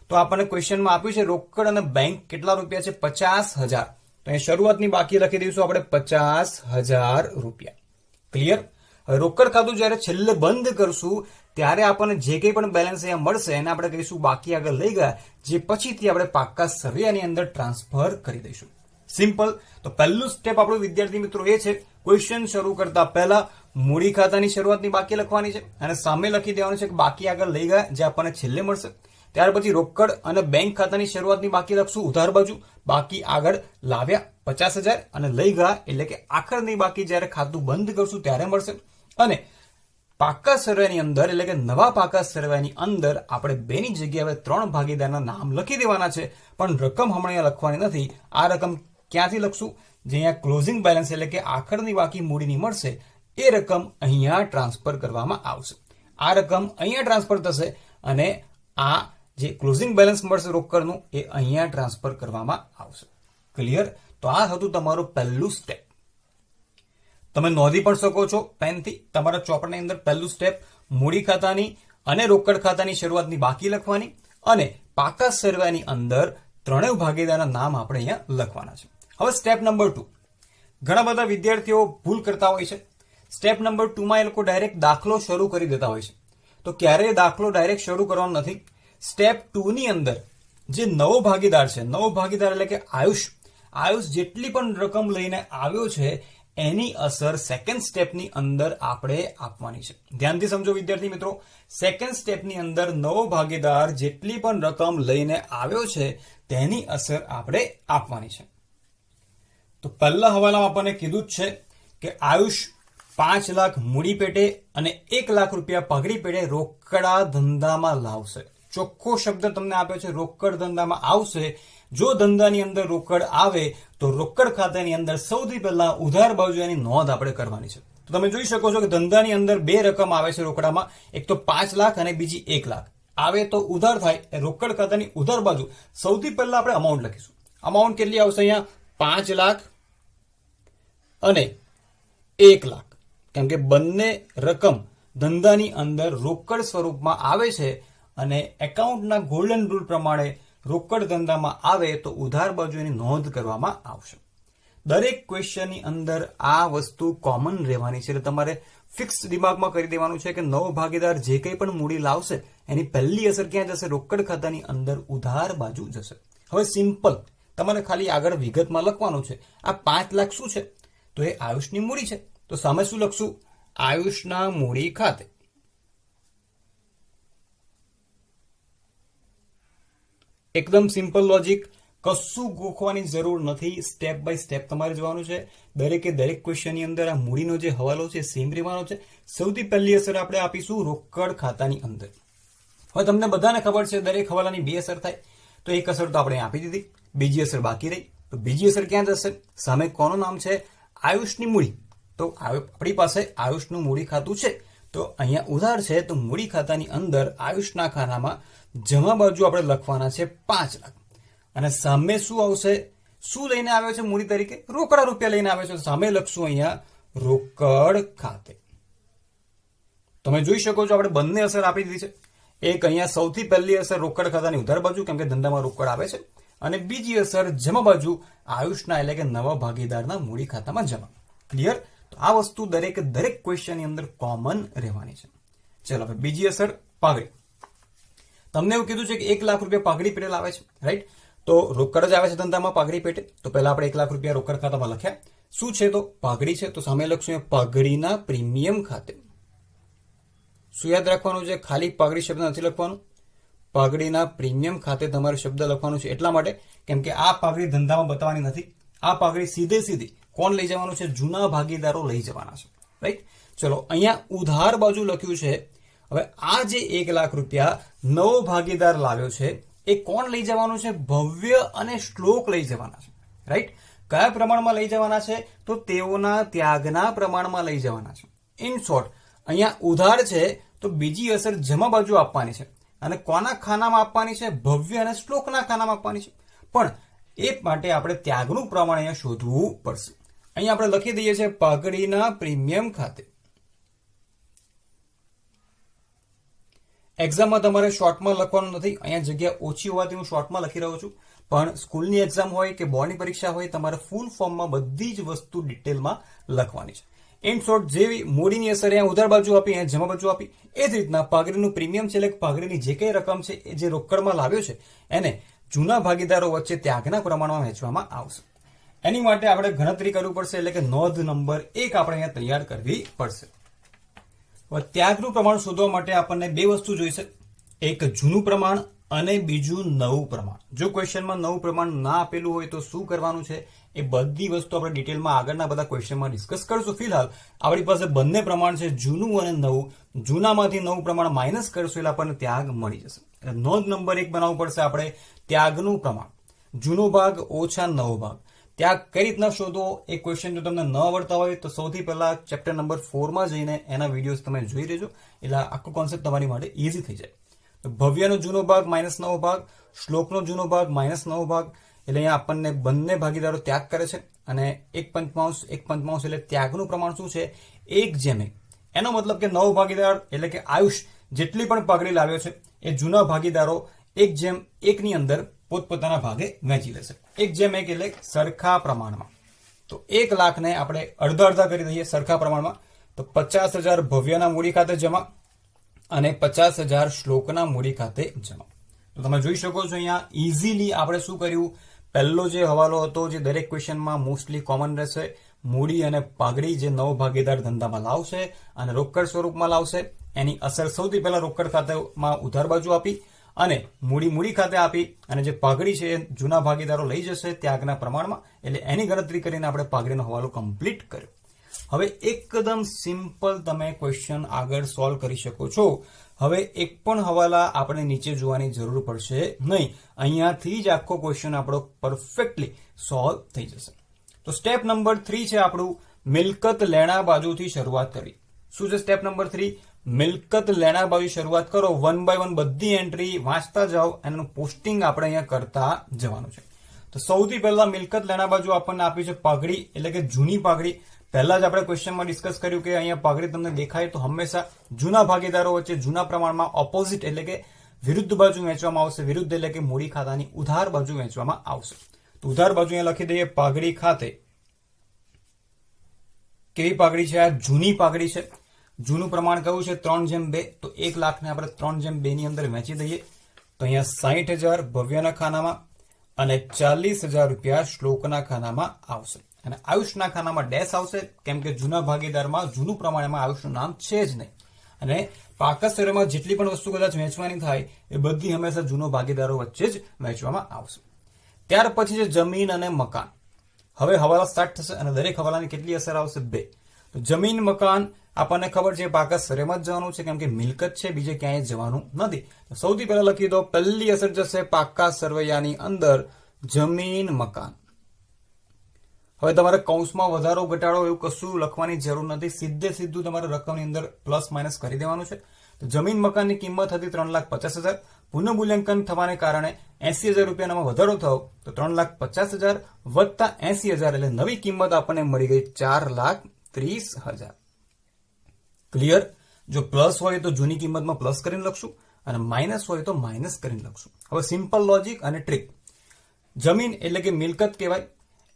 તો આપણને ક્વેશ્ચનમાં આપ્યું છે રોકડ અને બેંક કેટલા રૂપિયા છે? 50,000. તો અહીં શરૂઆતની બાકી લખી દઈશું આપણે 50,000 રૂપિયા. ક્લિયર? હવે રોકડ ખાતું જયારે છેલ્લે બંધ કરશું ત્યારે આપણને જે કંઈ પણ બેલેન્સ અહીંયા મળશે એને આપણે કહીશું બાકી આગળ લઈ ગયા, જે પછીથી આપણે પાકા સરવૈયાની અંદર ટ્રાન્સફર કરી દઈશું. સિમ્પલ. તો પહેલું સ્ટેપ આપણું વિદ્યાર્થી મિત્રો એ છે ક્વેશ્ચન શરૂ કરતા પહેલા મૂડી ખાતાની શરૂઆતની બાકી લખવાની છે અને સામે લખી દેવાનું છે કે બાકી આગળ લઈ ગયા જે આપણને છેલ્લે મળશે. ત્યાર પછી રોકડ અને બેંક ખાતાની શરૂઆતની બાકી લખશું ઉધાર બાજુ, બાકી આગળ લાવ્યા 50,000 અને લઈ ગયા એટલે કે આખરની બાકી જ્યારે ખાતું બંધ કરશું ત્યારે મળશે. અને પાકા સર્વેની અંદર એટલે કે નવા પાકા સર્વેની અંદર આપણે બેની જગ્યાએ 3 ભાગીદારના નામ લખી દેવાના છે, પણ રકમ હમણાં અહીંયા લખવાની નથી. આ રકમ ક્યાંથી લખશું? જે અહીંયા ક્લોઝિંગ બેલેન્સ એટલે કે આખરની બાકી મૂડીની મળશે એ રકમ અહીંયા ટ્રાન્સફર કરવામાં આવશે. આ રકમ અહીંયા ટ્રાન્સફર થશે અને આ જે ક્લોઝિંગ બેલેન્સ મળશે રોકડનું એ અહીંયા ટ્રાન્સફર કરવામાં આવશે. ક્લિયર? તો આ હતું તમારું પહેલું સ્ટેપ. તમે નોંધી પણ શકો છો પેનથી. તમારા ચોપડની અંદર પહેલું સ્ટેપ મૂડી ખાતાની અને રોકડ ખાતાની શરૂઆતની બાકી લખવાની અને પાકા સરવૈયાની અંદર 3 ભાગીદારના નામ આપણે અહીંયા લખવાના છે. હવે સ્ટેપ નંબર 2. ઘણા બધા વિદ્યાર્થીઓ ભૂલ કરતા હોય છે. સ્ટેપ નંબર 2 માં એ લોકો ડાયરેક્ટ દાખલો શરૂ કરી દેતા હોય છે. તો ક્યારેય દાખલો ડાયરેક્ટ શરૂ કરવાનો નથી. સ્ટેપ 2 ની અંદર જે નવો ભાગીદાર છે, નવો ભાગીદાર એટલે કે આયુષ જેટલી પણ રકમ લઈને આવ્યો છે એની અસર સેકન્ડ સ્ટેપની અંદર આપણે આપવાની છે. ધ્યાનથી સમજો વિદ્યાર્થી મિત્રો. સેકન્ડ સ્ટેપની અંદર નવો ભાગીદાર જેટલી પણ રકમ લઈને આવ્યો છે તેની અસર આપણે આપવાની છે. તો પહેલા હવાલામાં આપણને કીધું જ છે કે આયુષ 5 લાખ મૂડી પેટે અને 1 લાખ રૂપિયા પગડી પેટે રોકડા ધંધામાં લાવશે. ચોખ્ખો શબ્દ તમને આપ્યો છે, રોકડ ધંધામાં આવશે. જો ધંધાની અંદર રોકડ આવે તો રોકડ ખાતાની અંદર સૌથી પહેલા ઉધાર બાજુ એની નોંધ આપણે કરવાની છે. તો તમે જોઈ શકો છો કે ધંધાની અંદર 2 રકમ આવે છે રોકડામાં, એક તો 5 લાખ અને બીજી 1 લાખ આવે તો ઉધાર થાય. રોકડ ખાતાની ઉધાર બાજુ સૌથી પહેલા આપણે અમાઉન્ટ લખીશું. અમાઉન્ટ કેટલી આવશે? અહીંયા 5 લાખ અને 1 લાખ, કેમ કે બંને રકમ ધંધાની અંદર રોકડ સ્વરૂપમાં આવે છે અને એકાઉન્ટના ગોલ્ડન રૂલ પ્રમાણે રોકડ ધંધામાં આવે તો ઉધાર બાજુ એની નોંધ કરવામાં આવશે. દરેક ક્વેશ્ચનની અંદર આ વસ્તુ કોમન રહેવાની છે, એટલે તમારે ફિક્સ દિમાગમાં કરી દેવાનું છે કે નવો ભાગીદાર જે કંઈ પણ મૂડી લાવશે એની પહેલી અસર ક્યાં જશે? રોકડ ખાતાની અંદર ઉધાર બાજુ જશે. હવે સિમ્પલ તમારે ખાલી આગળ વિગતમાં લખવાનું છે. આ 5 લાખ શું છે? તો એ આયુષની મૂડી છે. તો સામે શું લખશું? આયુષના મૂડી ખાતે. એકદમ સિમ્પલ લોજિક, કશું ગોખવાની જરૂર નથી. સ્ટેપ બાય સ્ટેપ તમારે જવાનું છે. દરેકે દરેક ક્વેશ્ચનની અંદર આ મૂડીનો જે હવાલો છે સેમ રહેવાનો છે. સૌથી પહેલી અસર આપણે આપીશું રોકડ ખાતાની અંદર. હવે તમને બધાને ખબર છે દરેક હવાલાની 2 અસર થાય. તો એક અસર તો આપણે આપી દીધી, બીજી અસર બાકી રહી. તો બીજી અસર ક્યાં જશે? સામે કોનું નામ છે? આયુષની મૂડી. તો આપણી પાસે આયુષનું મૂડી ખાતું છે, તો અહીંયા ઉધાર છે તો મૂડી ખાતાની અંદર આયુષના ખાનામાં જમા બાજુ આપણે લખવાના છે 5 લાખ અને સામે શું આવશે? શું લઈને આવ્યો છે મૂડી તરીકે? રોકડા રૂપિયા લઈને આવ્યો છે. સામે લખશું અહીંયા રોકડ ખાતે. તમે જોઈ શકો છો આપણે બંને અસર આપી દીધી છે. એક અહીંયા સૌથી પહેલી અસર રોકડ ખાતાની ઉધાર બાજુ, કેમ કે ધંધામાં રોકડ આવે છે, અને બીજી અસર જમા બાજુ આયુષના એટલે કે નવા ભાગીદારના મૂડી ખાતામાં જમા. ક્લિયર? તો આ વસ્તુ દરેક ક્વેશ્ચનની અંદર કોમન રહેવાની છે. ચલો હવે બીજી અસર પાઘડી. તમને એવું કીધું છે કે 1 લાખ રૂપિયા પાઘડી પેટે લાવે છે, રાઈટ? તો રોકડ જ આવે છે ધંધામાં પાઘડી પેટે, તો પહેલા આપણે 1 લાખ રૂપિયા રોકડ ખાતામાં લખ્યા. શું છે? તો પાઘડી છે, તો સામે લખશું પાઘડીના પ્રીમિયમ ખાતે. શું યાદ રાખવાનું છે? ખાલી પાઘડી શબ્દ નથી લખવાનું, પાઘડીના પ્રીમિયમ ખાતે તમારે શબ્દ લખવાનું છે. એટલા માટે કેમ કે આ પાઘડી ધંધામાં બતાવવાની નથી. આ પાઘડી સીધી કોણ લઈ જવાનું છે? જૂના ભાગીદારો લઈ જવાના છે, રાઈટ? ચલો અહીંયા ઉધાર બાજુ લખ્યું છે. હવે આ જે 1 લાખ રૂપિયા નવો ભાગીદાર લાવ્યો છે એ કોણ લઈ જવાનું છે? ભવ્ય અને શ્લોક લઈ જવાના છે, રાઈટ? કયા પ્રમાણમાં લઈ જવાના છે? તો તેઓના ત્યાગના પ્રમાણમાં લઈ જવાના છે. ઇન શોર્ટ અહીંયા ઉધાર છે તો બીજી અસર જમા બાજુ આપવાની છે, અને કોના ખાનામાં આપવાની છે? ભવ્ય અને શ્લોકના ખાનામાં આપવાની છે. પણ એ માટે આપણે ત્યાગનું પ્રમાણ અહીંયા શોધવું પડશે. અહીંયા આપણે લખી દઈએ છીએ પાઘડીના પ્રીમિયમ ખાતે. એક્ઝામમાં તમારે શોર્ટમાં લખવાનું નથી, અહીંયા જગ્યા ઓછી હોવાથી હું શોર્ટમાં લખી રહ્યો છું. પણ સ્કૂલની એક્ઝામ હોય કે બોર્ડની પરીક્ષા હોય, તમારે ફૂલ ફોર્મમાં બધી જ વસ્તુ ડિટેલમાં લખવાની છે. ઇન શોર્ટ જેવી મૂડીની અસર અહીંયા ઉધાર બાજુ આપી, અહીંયા જમા બાજુ આપી, એ જ રીતના પાઘડીનું પ્રીમિયમ છે એટલે પાઘડીની જે કઈ રકમ છે એ જે રોકડમાં લાવ્યો છે એને જૂના ભાગીદારો વચ્ચે ત્યાગના પ્રમાણમાં વહેંચવામાં આવશે. એની માટે આપણે ગણતરી કરવી પડશે, એટલે કે નોંધ નંબર 1 આપણે અહીંયા તૈયાર કરવી પડશે. ત્યાગનું પ્રમાણ શોધવા માટે આપણને બે વસ્તુ જોઈશે, એક જૂનું પ્રમાણ અને બીજું નવું પ્રમાણ. જો ક્વેશ્ચનમાં નવું પ્રમાણ ના આપેલું હોય તો શું કરવાનું છે એ બધી વસ્તુ આપણે ડિટેલમાં આગળના બધા ક્વેશ્ચનમાં ડિસ્કસ કરશું. ફિલહાલ આપણી પાસે બંને પ્રમાણ છે, જૂનું અને નવું. જૂનામાંથી નવું પ્રમાણ માઇનસ કરશું એટલે આપણને ત્યાગ મળી જશે. એટલે નોંધ નંબર 1 બનાવવું પડશે આપણે ત્યાગનું પ્રમાણ, જૂનો ભાગ ઓછા નવો ભાગ. ત્યાગ કઈ રીતના શોધવો એ ક્વેશ્ચન જો તમને ન આવડતા હોય તો સૌથી પહેલા ચેપ્ટર નંબર 4 માં જઈને એના વિડીયોઝ તમે જોઈ લેજો, એટલે આખો કોન્સેપ્ટ તમારી માટે ઇઝી થઈ જાય. ભવ્યનો જૂનો ભાગ માઇનસ નવો ભાગ, શ્લોકનો જૂનો ભાગ માઇનસ નવો ભાગ, એટલે અહીંયા આપણને બંને ભાગીદારો ત્યાગ કરે છે. અને 1/5 એટલે ત્યાગનું પ્રમાણ શું છે? 1/1. એનો મતલબ કે નવો ભાગીદાર એટલે કે આયુષ જેટલી પણ પાઘડી લાવ્યો છે એ જૂના ભાગીદારો 1/1 ની અંદર પોતપોતાના ભાગે વહેંચી લેશે. 1/1 એટલે સરખા પ્રમાણમાં. તો 1 લાખને આપણે અડધા કરી દઈએ સરખા પ્રમાણમાં, તો 50,000 ભવ્યના મૂડી ખાતે જમા અને 50,000 શ્લોકના મૂડી ખાતે જમા. તો તમે જોઈ શકો છો અહીંયા ઇઝીલી આપણે શું કર્યું? પહેલો જે હવાલો હતો જે દરેક ક્વેશ્ચનમાં મોસ્ટલી કોમન રહેશે, મૂડી અને પાઘડી જે નવો ભાગીદાર ધંધામાં લાવશે અને રોકડ સ્વરૂપમાં લાવશે, એની અસર સૌથી પહેલા રોકડ ખાતામાં ઉધાર બાજુ આપી અને મૂડી ખાતે આપી, અને જે પાઘડી છે એ જૂના ભાગીદારો લઈ જશે ત્યાગના પ્રમાણમાં. એટલે એની ગણતરી કરીને આપણે પાઘડીનો હવાલો કમ્પ્લીટ કર્યો. હવે એકદમ સિમ્પલ તમે ક્વેશ્ચન આગળ સોલ્વ કરી શકો છો. હવે એક પણ હવાલા આપણે નીચે જોવાની જરૂર પડશે નહીં, અહીંયાથી જ આખો ક્વેશ્ચન આપણો પરફેક્ટલી સોલ્વ થઈ જશે. તો સ્ટેપ નંબર 3 છે આપણું મિલકત લેણા બાજુથી શરૂઆત કરી. શું છે સ્ટેપ નંબર 3? મિલકત લેણા બાજુ શરૂઆત કરો. 1 by 1 બધી એન્ટ્રી વાંચતા જાઓ, એનું પોસ્ટિંગ આપણે અહીંયા કરતા જવાનું છે. તો સૌથી પહેલા મિલકત લેણા બાજુ આપણને આપી છે પાઘડી એટલે કે જૂની પાઘડી. પહેલા જ આપણે ક્વેશ્ચનમાં ડિસ્કસ કર્યું કે અહીંયા પાઘડી તમને દેખાય તો હંમેશા જૂના ભાગીદારો વચ્ચે જૂના પ્રમાણમાં ઓપોઝિટ એટલે કે વિરુદ્ધ બાજુ વહેંચવામાં આવશે. વિરુદ્ધ એટલે કે મૂડી ખાતાની ઉધાર બાજુ વહેંચવામાં આવશે. તો ઉધાર બાજુ અહીંયા લખી દઈએ પાઘડી ખાતે. કેવી પાઘડી છે? આ જૂની પાઘડી છે. જૂનું પ્રમાણ કયું છે? 3/2. તો 1 લાખને આપણે 3/2 ની અંદર વહેંચી દઈએ. તો અહીંયા 60,000 ભવ્યના ખાનામાં અને 40,000 રૂપિયા શ્લોકના ખાનામાં આવશે. અને આયુષના ખાનામાં ડેશ આવશે, કેમ કે જૂના ભાગીદારમાં જૂનું પ્રમાણમાં આયુષનું નામ છે જ નહીં. અને પાકા શેરોમાં જેટલી પણ વસ્તુ કદાચ વહેંચવાની થાય એ બધી હંમેશા જૂનો ભાગીદારો વચ્ચે જ વહેંચવામાં આવશે. ત્યાર પછી છે જમીન અને મકાન. હવે હવાલા સ્ટાર્ટ થશે અને દરેક હવાલાની કેટલી અસર આવશે? 2. તો જમીન મકાન આપણને ખબર છે પાકા સરેમાં જ જવાનું છે, કેમ કે મિલકત છે, બીજે ક્યાંય જવાનું નથી. તો સૌથી પહેલા લખી દો, પહેલી અસર જશે પાકા સરવૈયાની અંદર જમીન મકાન. હવે તમારે કૌંસમાં વધારો ઘટાડો એવું કશું લખવાની જરૂર નથી, સીધું તમારે રકમની અંદર પ્લસ માઇનસ કરી દેવાનું છે. તો જમીન મકાનની કિંમત હતી 3,50,000. પુનઃમૂલ્યાંકન થવાને કારણે 80,000 રૂપિયામાં વધારો થયો, તો 3,50,000 વત્તા 80,000 એટલે નવી કિંમત આપણને મળી ગઈ 4,30,000. ક્લિયર? જો પ્લસ હોય તો જૂની કિંમતમાં પ્લસ કરીને લખશું અને માઇનસ હોય તો માઇનસ કરીને લખશું. હવે સિમ્પલ લોજિક અને ટ્રીક. જમીન એટલે કે મિલકત કહેવાય.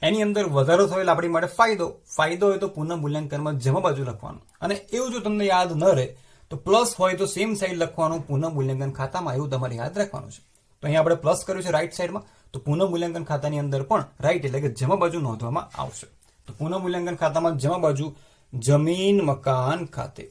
એની અંદર વધારો થયો એટલે આપણી માટે ફાયદો હોય તો પુનઃ મૂલ્યાંકનમાં જમા બાજુ લખવાનું. અને એવું જો તમને યાદ ન રહે તો પ્લસ હોય તો સેમ સાઈડ લખવાનું પુનઃ મૂલ્યાંકન ખાતામાં, એવું તમારે યાદ રાખવાનું છે. તો અહીંયા આપણે પ્લસ કર્યું છે રાઈટ સાઈડમાં, તો પુનઃ મૂલ્યાંકન ખાતાની અંદર પણ રાઈટ એટલે કે જમા બાજુ નોંધવામાં આવશે. તો પુનઃ મૂલ્યાંકન ખાતામાં જમા બાજુ જમીન મકાન ખાતે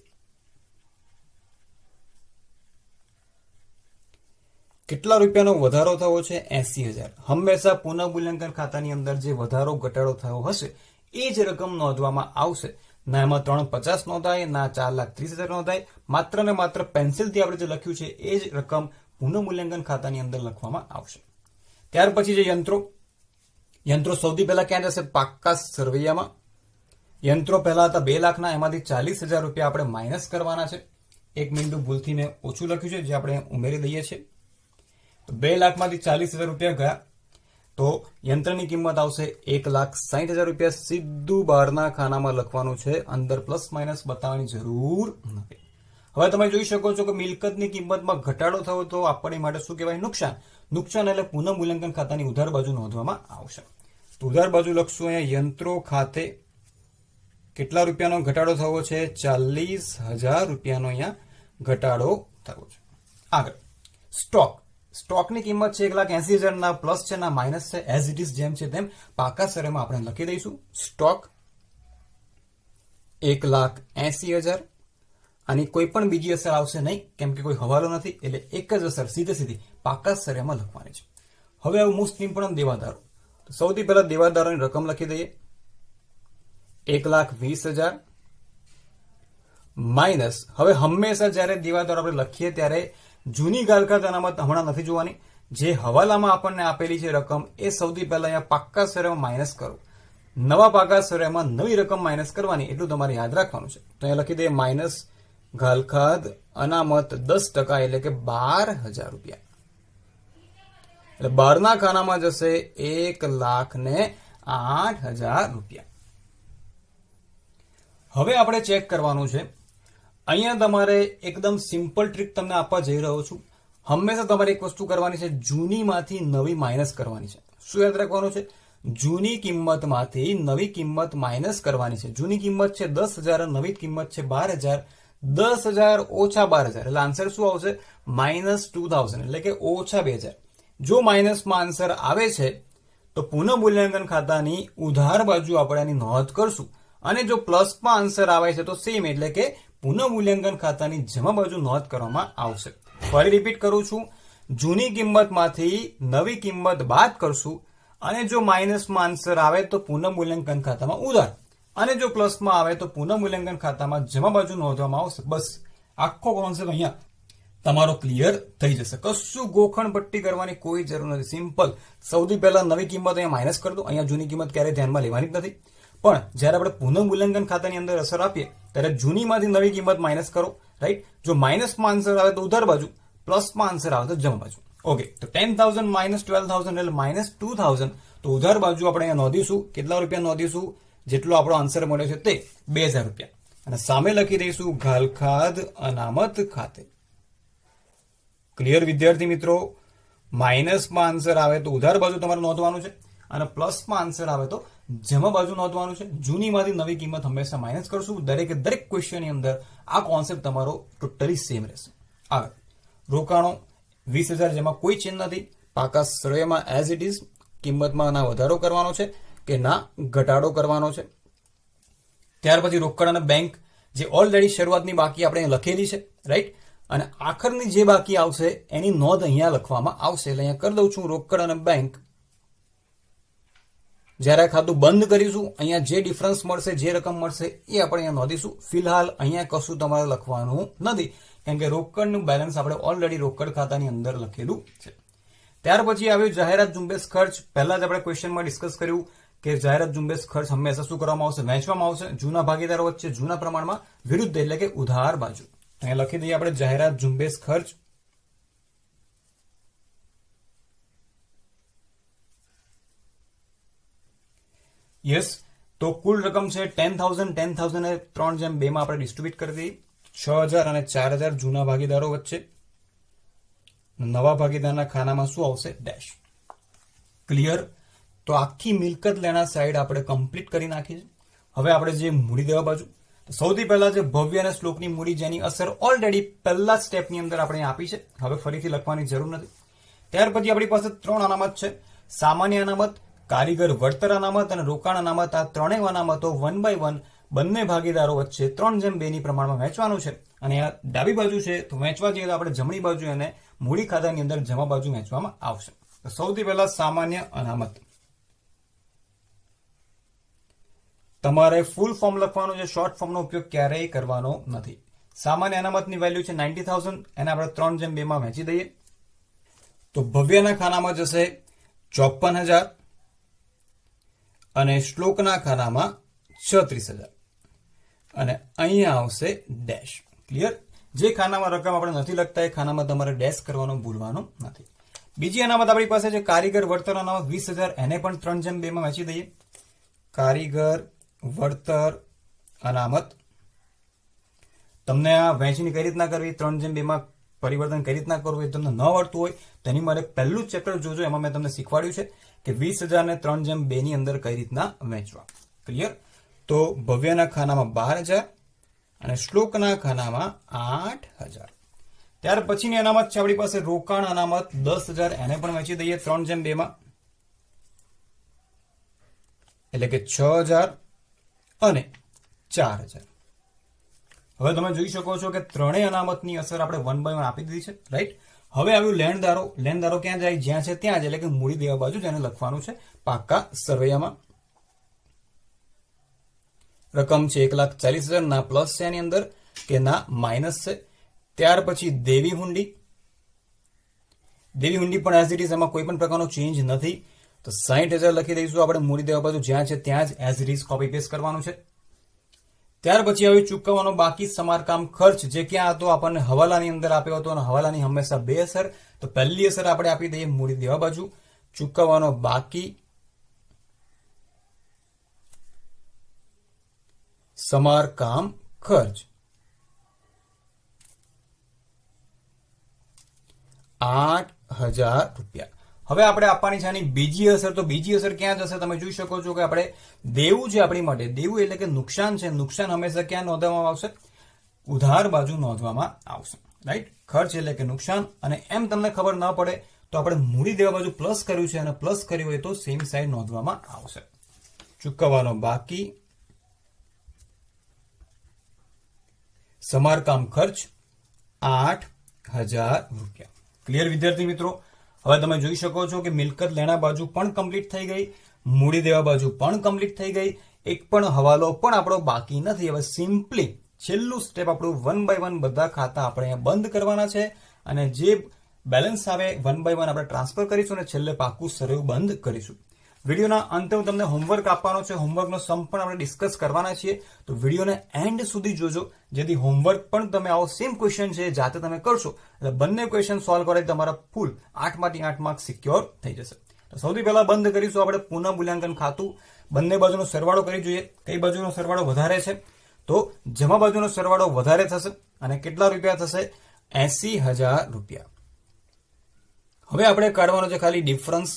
કેટલા રૂપિયાનો વધારો થયો છે? 80,000. હંમેશા પુનઃ મૂલ્યાંકન ખાતાની અંદર જે વધારો ઘટાડો થયો હશે એ જ રકમ નોંધવામાં આવશે. ના એમાં 350 નોંધાય, ના 4,30,000 નોંધાય. માત્ર ને માત્ર પેન્સિલથી આપણે જે લખ્યું છે એ જ રકમ પુનઃ મૂલ્યાંકન ખાતાની અંદર લખવામાં આવશે. ત્યાર પછી જે યંત્રો સૌથી પહેલા ક્યાં જશે? પાક્કા સરવૈયામાં. યંત્રો પહેલા હતા 2 લાખના, એમાંથી 40,000 રૂપિયા આપણે માઇનસ કરવાના છે. 1 મિનિટ ભૂલથી મેં ઓછું લખ્યું છે, જે આપણે ઉમેરી દઈએ છીએ. તો 2 લાખમાંથી 40,000 રૂપિયા ગયા તો યંત્રની કિંમત આવશે 1,60,000 રૂપિયા. સીધું બહારના ખાનામાં લખવાનું છે, અંદર પ્લસ માઇનસ બતાવવાની જરૂર નથી. હવે તમે જોઈ શકો છો કે મિલકતની કિંમતમાં ઘટાડો થયો તો આપણી માટે શું કહેવાય? નુકસાન એટલે પુનઃ મૂલ્યાંકન ખાતાની ઉધાર બાજુ નોંધવામાં આવશે. તો ઉધાર બાજુ લખશું અહીંયા યંત્રો ખાતે કેટલા રૂપિયાનો ઘટાડો થયો છે? 40,000 રૂપિયાનો અહીંયા ઘટાડો થયો છે. આગળ સ્ટોકની કિંમત છે 1,80,000. ના પ્લસ છે ના માઇનસ છે. એઝ ઇટ ઇઝ જેમ છે તેમ પાકા સરયમાં આપણે લખી દઈશું. સ્ટોક 1,80,000. આની કોઈ પણ બીજી અસર આવશે નહીં, કેમ કે કોઈ હવાલો નથી, એટલે એક જ અસર સીધી પાકા સરયમાં લખવાની છે. હવે આવું મોસ્ટ ઇમ્પોર્ટન્ટ દેવાદારો. તો સૌથી પહેલા દેવાદારોની રકમ લખી દઈએ 1,20,000 માઇનસ. હવે હંમેશા જ્યારે દેવાદારો આપણે લખીએ ત્યારે જૂની ગાલખાત અનામત હમણાં નથી જોવાની. જે હવાલામાં આપણને આપેલી છે રકમ એ સૌથી પહેલા અહીંયા પાક્કા સરયમાં માઇનસ કરો. નવા પાકા સરયમાં નવી રકમ માઇનસ કરવાની, એટલું તમારે યાદ રાખવાનું છે. તો અહીંયા લખી દઈએ માઇનસ ગાલખાત અનામત 10% એટલે કે 12,000 રૂપિયા. એટલે બહારના ખાનામાં જશે 1,08,000 રૂપિયા. હવે આપણે ચેક કરવાનું છે. અહીંયા તમારે એકદમ સિમ્પલ ટ્રીક તમને આપવા જઈ રહ્યો છું. હંમેશા તમારે એક વસ્તુ કરવાની છે, જૂનીમાંથી નવી માઇનસ કરવાની છે. શું યાદ રાખવાનું છે? જૂની કિંમતમાંથી નવી કિંમત માઇનસ કરવાની છે. જૂની કિંમત છે 10,000, નવી કિંમત છે 12,000. 10,000 ઓછા 12,000 એટલે આન્સર શું આવશે? -2,000 એટલે કે ઓછા 2,000. જો માઇનસમાં આન્સર આવે છે તો પુનઃ મૂલ્યાંકન ખાતાની ઉધાર બાજુ આપણે એની નોંધ કરશું, અને જો પ્લસમાં આન્સર આવે છે તો સેમ એટલે કે પુનઃ મૂલ્યાંકન ખાતાની જમા બાજુ નોંધ કરવામાં આવશે. ફરી રિપીટ કરું છું, જૂની કિંમતમાંથી નવી કિંમત બાદ કરશું, અને જો માઇનસમાં આન્સર આવે તો પુનઃ મૂલ્યાંકન ખાતામાં ઉધાર, અને જો પ્લસમાં આવે તો પુનઃ મૂલ્યાંકન ખાતામાં જમા બાજુ નોંધવામાં આવશે. બસ આખો કોન્સેપ્ટ અહીંયા તમારો ક્લિયર થઈ જશે. કશું ગોખણ પટ્ટી કરવાની કોઈ જરૂર નથી. સિમ્પલ. સૌથી પહેલા નવી કિંમત અહીંયા માઇનસ કરી દો. અહીંયા જૂની કિંમત ક્યારેય ધ્યાનમાં લેવાની જ નથી. પણ જ્યારે આપણે પુનઃ મૂલ્યાંકન ખાતાની અંદર અસર આપીએ ત્યારે જૂનીમાંથી નવી કિંમત માઇનસ કરો. રાઈટ? જો માઇનસમાં આન્સર આવે તો ઉધાર બાજુ, પ્લસમાં આન્સર આવે તો જમા બાજુ. ઓકે, તો 10,000 માઇનસ 12,000 એટલે -2,000. તો ઉધાર બાજુ આપણે અહીંયા નોંધીશું. કેટલા રૂપિયા નોંધીશું? જેટલો આપણો આન્સર મળ્યો છે તે 2,000 રૂપિયા. અને સામે લખી દઈશું ગાલખાત અનામત ખાતે. ક્લિયર વિદ્યાર્થી મિત્રો? માઇનસમાં આન્સર આવે તો ઉધાર બાજુ તમારે નોંધવાનું છે, અને પ્લસમાં આન્સર આવે તો જમા બાજુ નોંધવાનું છે. જૂનીમાંથી નવી કિંમત હંમેશા માઇનસ કરશું. દરેક ક્વેશ્ચનની અંદર આ કોન્સેપ્ટ તમારો ટોટલી સેમ રહેશે. આગળ રોકાણો 20,000, જેમાં કોઈ ચેન્જ નથી. પાકા સરયમાં એઝ ઇટ ઇઝ. કિંમતમાં ના વધારો કરવાનો છે કે ના ઘટાડો કરવાનો છે. ત્યાર પછી રોકડ અને બેંક, જે ઓલરેડી શરૂઆતની બાકી આપણે લખેલી છે. રાઈટ? અને આખરની જે બાકી આવશે એની નોંધ અહીંયા લખવામાં આવશે. એટલે અહીંયા કરી દઉં છું રોકડ અને બેંક. જ્યારે ખાતું બંધ કરીશું અહીંયા જે ડિફરન્સ મળશે, જે રકમ મળશે એ આપણે અહીંયા નોંધીશું. ફિલહાલ અહીંયા કશું તમારે લખવાનું નથી, કેમ કે રોકડનું બેલેન્સ આપણે ઓલરેડી રોકડ ખાતાની અંદર લખેલું છે. ત્યાર પછી આવ્યું જાહેરાત ઝુંબેશ ખર્ચ. પહેલા જ આપણે ક્વેશ્ચનમાં ડિસ્કસ કર્યું કે જાહેરાત ઝુંબેશ ખર્ચ હંમેશા શું કરવામાં આવશે? વહેંચવામાં આવશે. જૂના ભાગીદારો વચ્ચે જૂના પ્રમાણમાં વિરુદ્ધ એટલે કે ઉધાર બાજુ. અહીંયા લખી દઈએ આપણે જાહેરાત ઝુંબેશ ખર્ચ. યસ, તો કુલ રકમ છે 10,000. 10,000 એ 3/2 માં આપણે ડિસ્ટ્રીબ્યુટ કરી દઈએ. 6,000 અને 4,000 જૂના ભાગીદારો વચ્ચે. નવા ભાગીદારના ખાનામાં શું આવશે? ડેશ. ક્લિયર? તો આખી મિલકત લેણા સાઈડ આપણે કમ્પ્લીટ કરી નાખી છે. હવે આપણે જે મૂડી દેવા બાજુ, તો સૌથી પહેલા જે ભવ્ય અને શ્લોકની મૂડી જેની અસર ઓલરેડી પહેલા સ્ટેપની અંદર આપણે આપી છે, હવે ફરીથી લખવાની જરૂર નથી. ત્યાર પછી આપણી પાસે 3 અનામત છે. સામાન્ય અનામત, કારીગર વળતર અનામત અને રોકાણ અનામત. આ ત્રણેય અનામતો 1 by 1 બંને ભાગીદારો વચ્ચે 3:2 ની પ્રમાણમાં વહેંચવાનું છે. અને આ ડાબી બાજુ છે, તો વહેંચવા જઈએ તો આપણે જમણી બાજુ અને મૂડી ખાતાની અંદર જમા બાજુ વહેંચવામાં આવશે. તો સૌથી પહેલા સામાન્ય અનામત. તમારે ફૂલ ફોર્મ લખવાનું છે, શોર્ટ ફોર્મનો ઉપયોગ ક્યારેય કરવાનો નથી. સામાન્ય અનામતની વેલ્યુ છે 90,000, એને આપણે 3:2 માં વહેંચી દઈએ. તો ભવ્યના ખાનામાં જશે 54,000 અને શ્લોકના ખાનામાં 36,000 અને અહીંયા આવશે ડેશ. ક્લિયર? જે ખાનામાં રકમ આપણે નથી લખતા એ ખાનામાં તમારે ડેશ કરવાનું ભૂલવાનું નથી. બીજી અનામત આપણી પાસે છે કારીગર વળતર અનામત 20,000, એને પણ 3:2 માં વહેંચી દઈએ. કારીગર વળતર અનામત. તમને આ વહેંચણી કઈ રીતના કરવી, 3:2 માં પરિવર્તન કઈ રીતના કરવું એ તમને ન આવડતું હોય તેની મારે પહેલું જ ચેપ્ટર જોજો, એમાં મેં તમને શીખવાડ્યું છે કે 20,000 ને 3:2 ની અંદર કઈ રીતના વહેંચવા. ક્લિયર? તો ભવ્યના ખાનામાં 12,000 અને શ્લોકના ખાનામાં 8,000. ત્યાર પછીની અનામત છે આપણી પાસે રોકાણ અનામત 10,000, એને પણ વહેંચી દઈએ 3:2 માં, એટલે કે 6,000 અને 4,000. હવે તમે જોઈ શકો છો કે ત્રણેય અનામતની અસર આપણે 1 by 1 આપી દીધી છે, રાઈટ? હવે આવ્યું લેણદારો. લેણદારો ક્યાં જાય? જ્યાં છે ત્યાં જ, એટલે કે મૂડી દેવા બાજુ જેને લખવાનું છે પાકા સરવૈયામાં. રકમ છે 1,40,000, ના પ્લસ છે એની અંદર કે ના માઇનસ છે. ત્યાર પછી દેવી હુંડી. દેવી હુંડી પણ એઝ ઇટ ઇઝ, એમાં કોઈ પણ પ્રકારનો ચેન્જ નથી, તો 60,000 લખી દઈશું આપણે. મૂડી દેવા બાજુ જ્યાં છે ત્યાં જ as it is copy paste કરવાનું છે. ત્યાર પછી હવે ચૂકવવાનો બાકી સમારકામ ખર્ચ, જે ક્યાં હતો? આપણને હવાલાની અંદર આપ્યો હતો અને હવાલાની હંમેશા 2 અસર. તો પહેલી અસર આપણે આપી દઈએ મૂડી દેવા બાજુ, ચૂકવવાનો બાકી સમારકામ ખર્ચ 8,000 રૂપિયા. હવે આપણે આપવાની છે આની બીજી અસર. તો બીજી અસર ક્યાં જશે? તમે જોઈ શકો છો કે આપણે દેવું છે આપણી માટે, દેવું એટલે કે નુકસાન છે. નુકસાન હંમેશા ક્યાં નોંધવામાં આવશે? ઉધાર બાજુ નોંધવામાં આવશે, રાઈટ? ખર્ચ એટલે કે નુકસાન. અને એમ તમને ખબર ન પડે તો આપણે મૂડી દેવા બાજુ પ્લસ કર્યું છે અને પ્લસ કર્યું હોય તો સેમ સાઈડ નોંધવામાં આવશે. ચૂકવવાનો બાકી સમારકામ ખર્ચ 8,000 રૂપિયા. ક્લિયર વિદ્યાર્થી મિત્રો? હવે તમે જોઈ શકો છો કે મિલકત લેણા બાજુ પણ કમ્પ્લીટ થઈ ગઈ, મૂડી દેવા બાજુ પણ કમ્પ્લીટ થઈ ગઈ, એક પણ હવાલો પણ આપણો બાકી નથી. હવે સિમ્પલી છેલ્લું સ્ટેપ આપણું 1 by 1 બધા ખાતા આપણે અહીંયા બંધ કરવાના છે અને જે બેલેન્સ આવે 1 by 1 આપણે ટ્રાન્સફર કરીશું અને છેલ્લે પાકું સરળ બંધ કરીશું. વિડીયોના અંતે હું તમને હોમવર્ક આપવાનો છે. હોમવર્કનો સમ પણ આપણે ડિસ્કસ કરવાના છીએ, તો વિડીયોને એન્ડ સુધી જોજો, જેથી હોમવર્ક પણ તમે આવો સેમ ક્વેશ્ચન છે જાતે તમે કરશો એટલે બંને ક્વેશ્ચન સોલ્વ કરે તમારા ફૂલ 8 માંથી 8 માર્ક્સ સિક્યોર થઈ જશે. તો સૌથી પહેલા બંધ કરીશું આપણે પુનઃ મૂલ્યાંકન ખાતું. બંને બાજુનો સરવાળો કરી જોઈએ. કઈ બાજુનો સરવાળો વધારે છે? તો જમા બાજુનો સરવાળો વધારે થશે અને કેટલા રૂપિયા થશે? 80,000 રૂપિયા. હવે આપણે કાઢવાનો છે ખાલી ડિફરન્સ.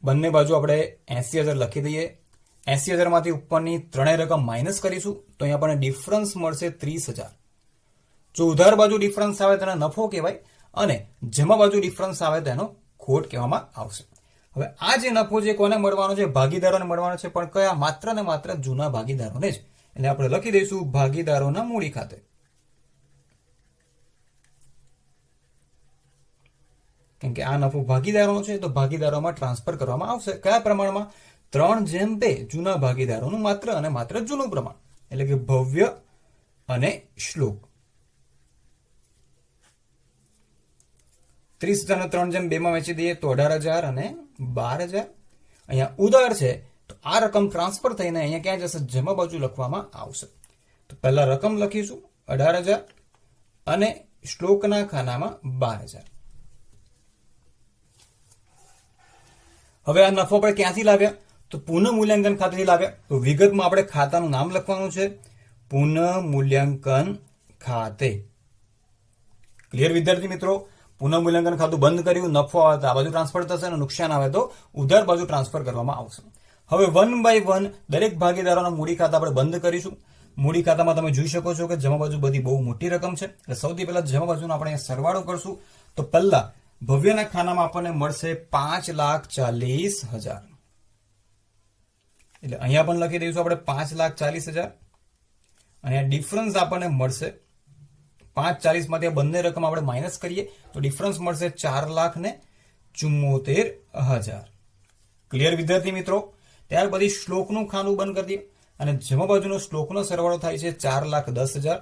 બંને બાજુ આપણે 80,000 લખી દઈએ. 80,000 માંથી ઉપરની ત્રણેય રકમ માઇનસ કરીશું તો અહીંયા આપણને ડિફરન્સ મળશે 30,000. જો ઉધાર બાજુ ડિફરન્સ આવે તેને નફો કહેવાય અને જમા બાજુ ડિફરન્સ આવે તેનો ખોટ કહેવામાં આવશે. હવે આ જે નફો છે કોને મળવાનો છે? ભાગીદારોને મળવાનો છે, પણ કયા? માત્ર ને માત્ર જૂના ભાગીદારોને જ. એટલે આપણે લખી દઈશું ભાગીદારોના મૂડી ખાતે. કેમ કે આ નફો ભાગીદારોનો છે તો ભાગીદારોમાં ટ્રાન્સફર કરવામાં આવશે. કયા પ્રમાણમાં? 3:2 જૂના ભાગીદારોનું માત્ર અને માત્ર જૂનું પ્રમાણ, એટલે કે ભવ્ય અને શ્લોક. 30,000 ને 3:2 માં વેચી દઈએ તો 18,000 અને 12,000. અહીંયા ઉધાર છે તો આ રકમ ટ્રાન્સફર થઈને અહીંયા ક્યાં જશે? જમા બાજુ લખવામાં આવશે. તો પહેલા રકમ લખીશું 18,000 અને શ્લોકના ખાનામાં 12,000. હવે આ નફો આપણે ક્યાંથી લાવ્યા? તો પુનઃ મૂલ્યાંકન ખાતેથી લાવ્યા. તો વિગતમાં આપણે ખાતાનું નામ લખવાનું છે, પુનઃમૂલ્યાંકન ખાતે. ક્લિયર વિદ્યાર્થી મિત્રો? પુનઃમૂલ્યાંકન ખાતું બંધ કર્યું, નફો આવે તો આ બાજુ ટ્રાન્સફર થશે અને નુકસાન આવે તો ઉધાર બાજુ ટ્રાન્સફર કરવામાં આવશે. હવે 1 બાય 1 દરેક ભાગીદારોના મૂડી ખાતા આપણે બંધ કરીશું. મૂડી ખાતામાં તમે જોઈ શકો છો કે જમા બાજુ બધી બહુ મોટી રકમ છે, એટલે સૌથી પહેલા જમા બાજુનો આપણે સરવાળો કરશું. તો પહેલા ભવ્યના ખાનામાં આપણને મળશે 5,40,000. એટલે અહીંયા પણ લખી દઈશું આપણે 5,40,000 અને આ ડિફરન્સ આપણને મળશે 5,40,000 માંથી બંને રકમ આપણે માઇનસ કરીએ તો ડિફરન્સ મળશે 4,74,000. ક્લિયર વિદ્યાર્થી મિત્રો? ત્યાર પછી શ્લોકનું ખાનું બંધ કરી દઈએ અને જમા બાજુનો શ્લોકનો સરવાળો થાય છે 4,10,000.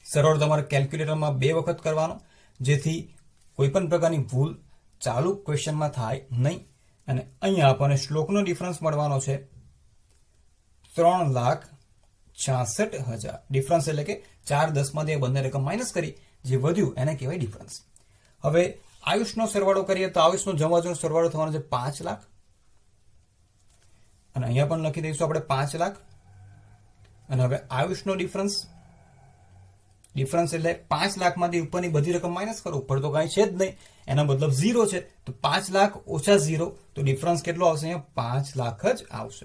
સરવાળો તમારે કેલ્ક્યુલેટરમાં 2 વખત કરવાનો, જેથી કોઈ પણ પ્રકારની ભૂલ ચાલુ ક્વેશ્ચનમાં થાય નહીં. અને અહીંયા આપણને શ્લોકનો ડિફરન્સ મળવાનો છે 3,66,000. ડિફરન્સ એટલે કે 4,10 માંથી બંને રકમ માઇનસ કરી જે વધ્યું એને કહેવાય ડિફરન્સ. હવે આયુષનો સરવાળો કરીએ તો આયુષનો જમા બાજુનો સરવાળો થવાનો છે 5 લાખ અને અહીંયા પણ લખી દઈશું આપણે 5 લાખ. અને હવે આયુષનો ડિફરન્સ એટલે 5 લાખમાંથી ઉપરની બધી રકમ માઇનસ કરો, ઉપર તો કાંઈ છે જ નહીં, એનો મતલબ 0 છે. તો 5 લાખ ઓછા 0 તો ડિફરન્સ કેટલો આવશે? અહીંયા 5 લાખ જ આવશે.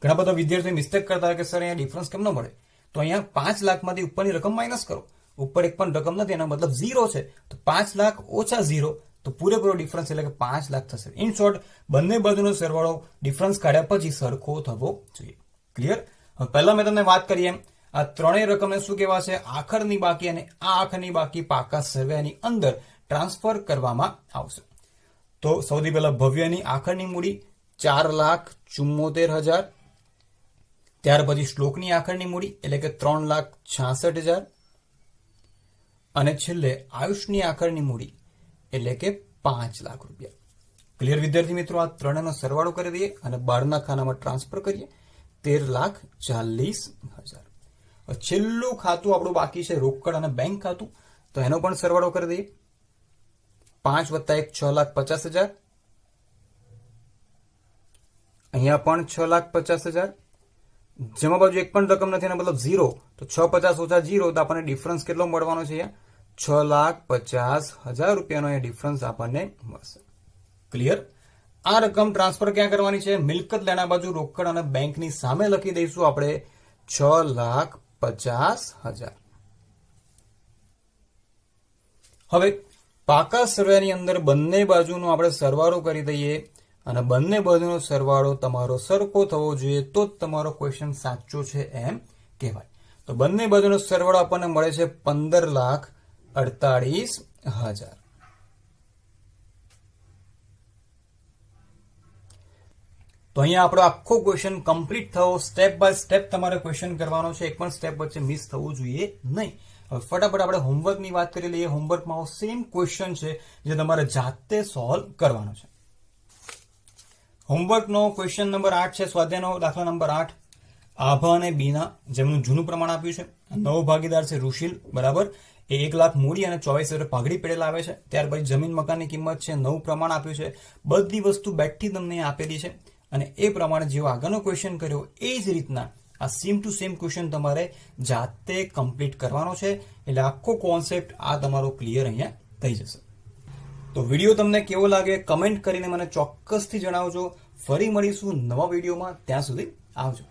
ઘણા બધા વિદ્યાર્થીઓ મિસ્ટેક કરતા હોય કે સર અહીંયા ડિફરન્સ કેમ ન મળે? તો અહીંયા 5 લાખમાંથી ઉપરની રકમ માઇનસ કરો, ઉપર એક પણ રકમ નથી, એનો મતલબ 0 છે. તો 5 લાખ ઓછા 0 તો પૂરેપૂરો ડિફરન્સ એટલે કે 5 લાખ થશે. ઇન શોર્ટ બંને બાજુનો સરવાળો ડિફરન્સ કાઢ્યા પછી સરખો થવો જોઈએ. ક્લિયર? હવે પહેલા મેં તમને વાત કરી એમ આ ત્રણેય રકમને શું કહેવાશે? આખરની બાકી, અને આ આખરની બાકી પાકા સરવાળાની અંદર ટ્રાન્સફર કરવામાં આવશે. તો સૌથી પહેલા ભવ્યની આખરની મૂડી 4,74,000. ત્યાર પછી શ્લોકની આખરની મૂડી એટલે કે 3,66,000 અને છેલ્લે આયુષની આખરની મૂડી એટલે કે 5 લાખ રૂપિયા. ક્લિયર વિદ્યાર્થી મિત્રો? આ ત્રણેયનો સરવાળો કરી દઈએ અને બહારના ખાનામાં ટ્રાન્સફર કરીએ 13,40,000. છેલ્લું ખાતું આપણું બાકી છે રોકડ અને બેંક ખાતું, તો એનો પણ સરવાળો કરી દઈએ. 5 + 1 6,50,000. અહીંયા પણ 6,50,000. જમા બાજુ એક પણ રકમ નથી, એનો મતલબ 0. તો 650 ઓછા 0 તો આપણને ડિફરન્સ કેટલો મળવાનો છે? અહીંયા 6,50,000 રૂપિયાનો અહીંયા ડિફરન્સ આપણને મળશે. ક્લિયર? આ રકમ ટ્રાન્સફર ક્યાં કરવાની છે? મિલકત લેના બાજુ રોકડ અને બેંકની સામે લખી દઈશું આપણે 6,50,000. હવે પાકા સરવાળાની અંદર બંને બાજુનો આપણે સરવાળો કરી દઈએ અને બંને બાજુનો સરવાળો તમારો સરખો થવો જોઈએ તો જ તમારો ક્વેશ્ચન સાચો છે એમ કહેવાય. તો બંને બાજુનો સરવાળો આપણને મળે છે 15,48,000. તો અહીંયા આપણો આખો ક્વેશ્ચન કમ્પ્લીટ થવો. સ્ટેપ બાય સ્ટેપ તમારે ક્વેશ્ચન કરવાનો છે, એક પણ સ્ટેપ વચ્ચે મિસ થવું જોઈએ નહીં. હવે ફટાફટ આપણે હોમવર્કની વાત કરી લઈએ. હોમવર્કમાં સેમ ક્વેશ્ચન છે જે તમારે જાતે સોલ્વ કરવાનો છે. હોમવર્કનો ક્વેશ્ચન નંબર 8 છે, સ્વાધ્યાયનો દાખલા નંબર 8. આભા અને બીના, જેમનું જૂનું પ્રમાણ આપ્યું છે, નવો ભાગીદાર છે ઋષિલ, બરાબર, એ 1 લાખ મૂડી અને 24,000 પાઘડી પેડેલા આવે છે. ત્યાર પછી જમીન મકાનની કિંમત છે, નવું પ્રમાણ આપ્યું છે, બધી વસ્તુ બેઠી તમને આપેલી છે અને એ પ્રમાણે જેવો આગળનો ક્વેશ્ચન કર્યો એ જ રીતના આ સેમ ટુ સેમ ક્વેશ્ચન તમારે જાતે કમ્પ્લીટ કરવાનો છે. એટલે આખો કોન્સેપ્ટ આ તમારો ક્લિયર અહીંયા થઈ જશે. તો વિડીયો તમને કેવો લાગે કમેન્ટ કરીને મને ચોક્કસથી જણાવજો. ફરી મળીશું નવા વિડીયોમાં, ત્યાં સુધી આવજો.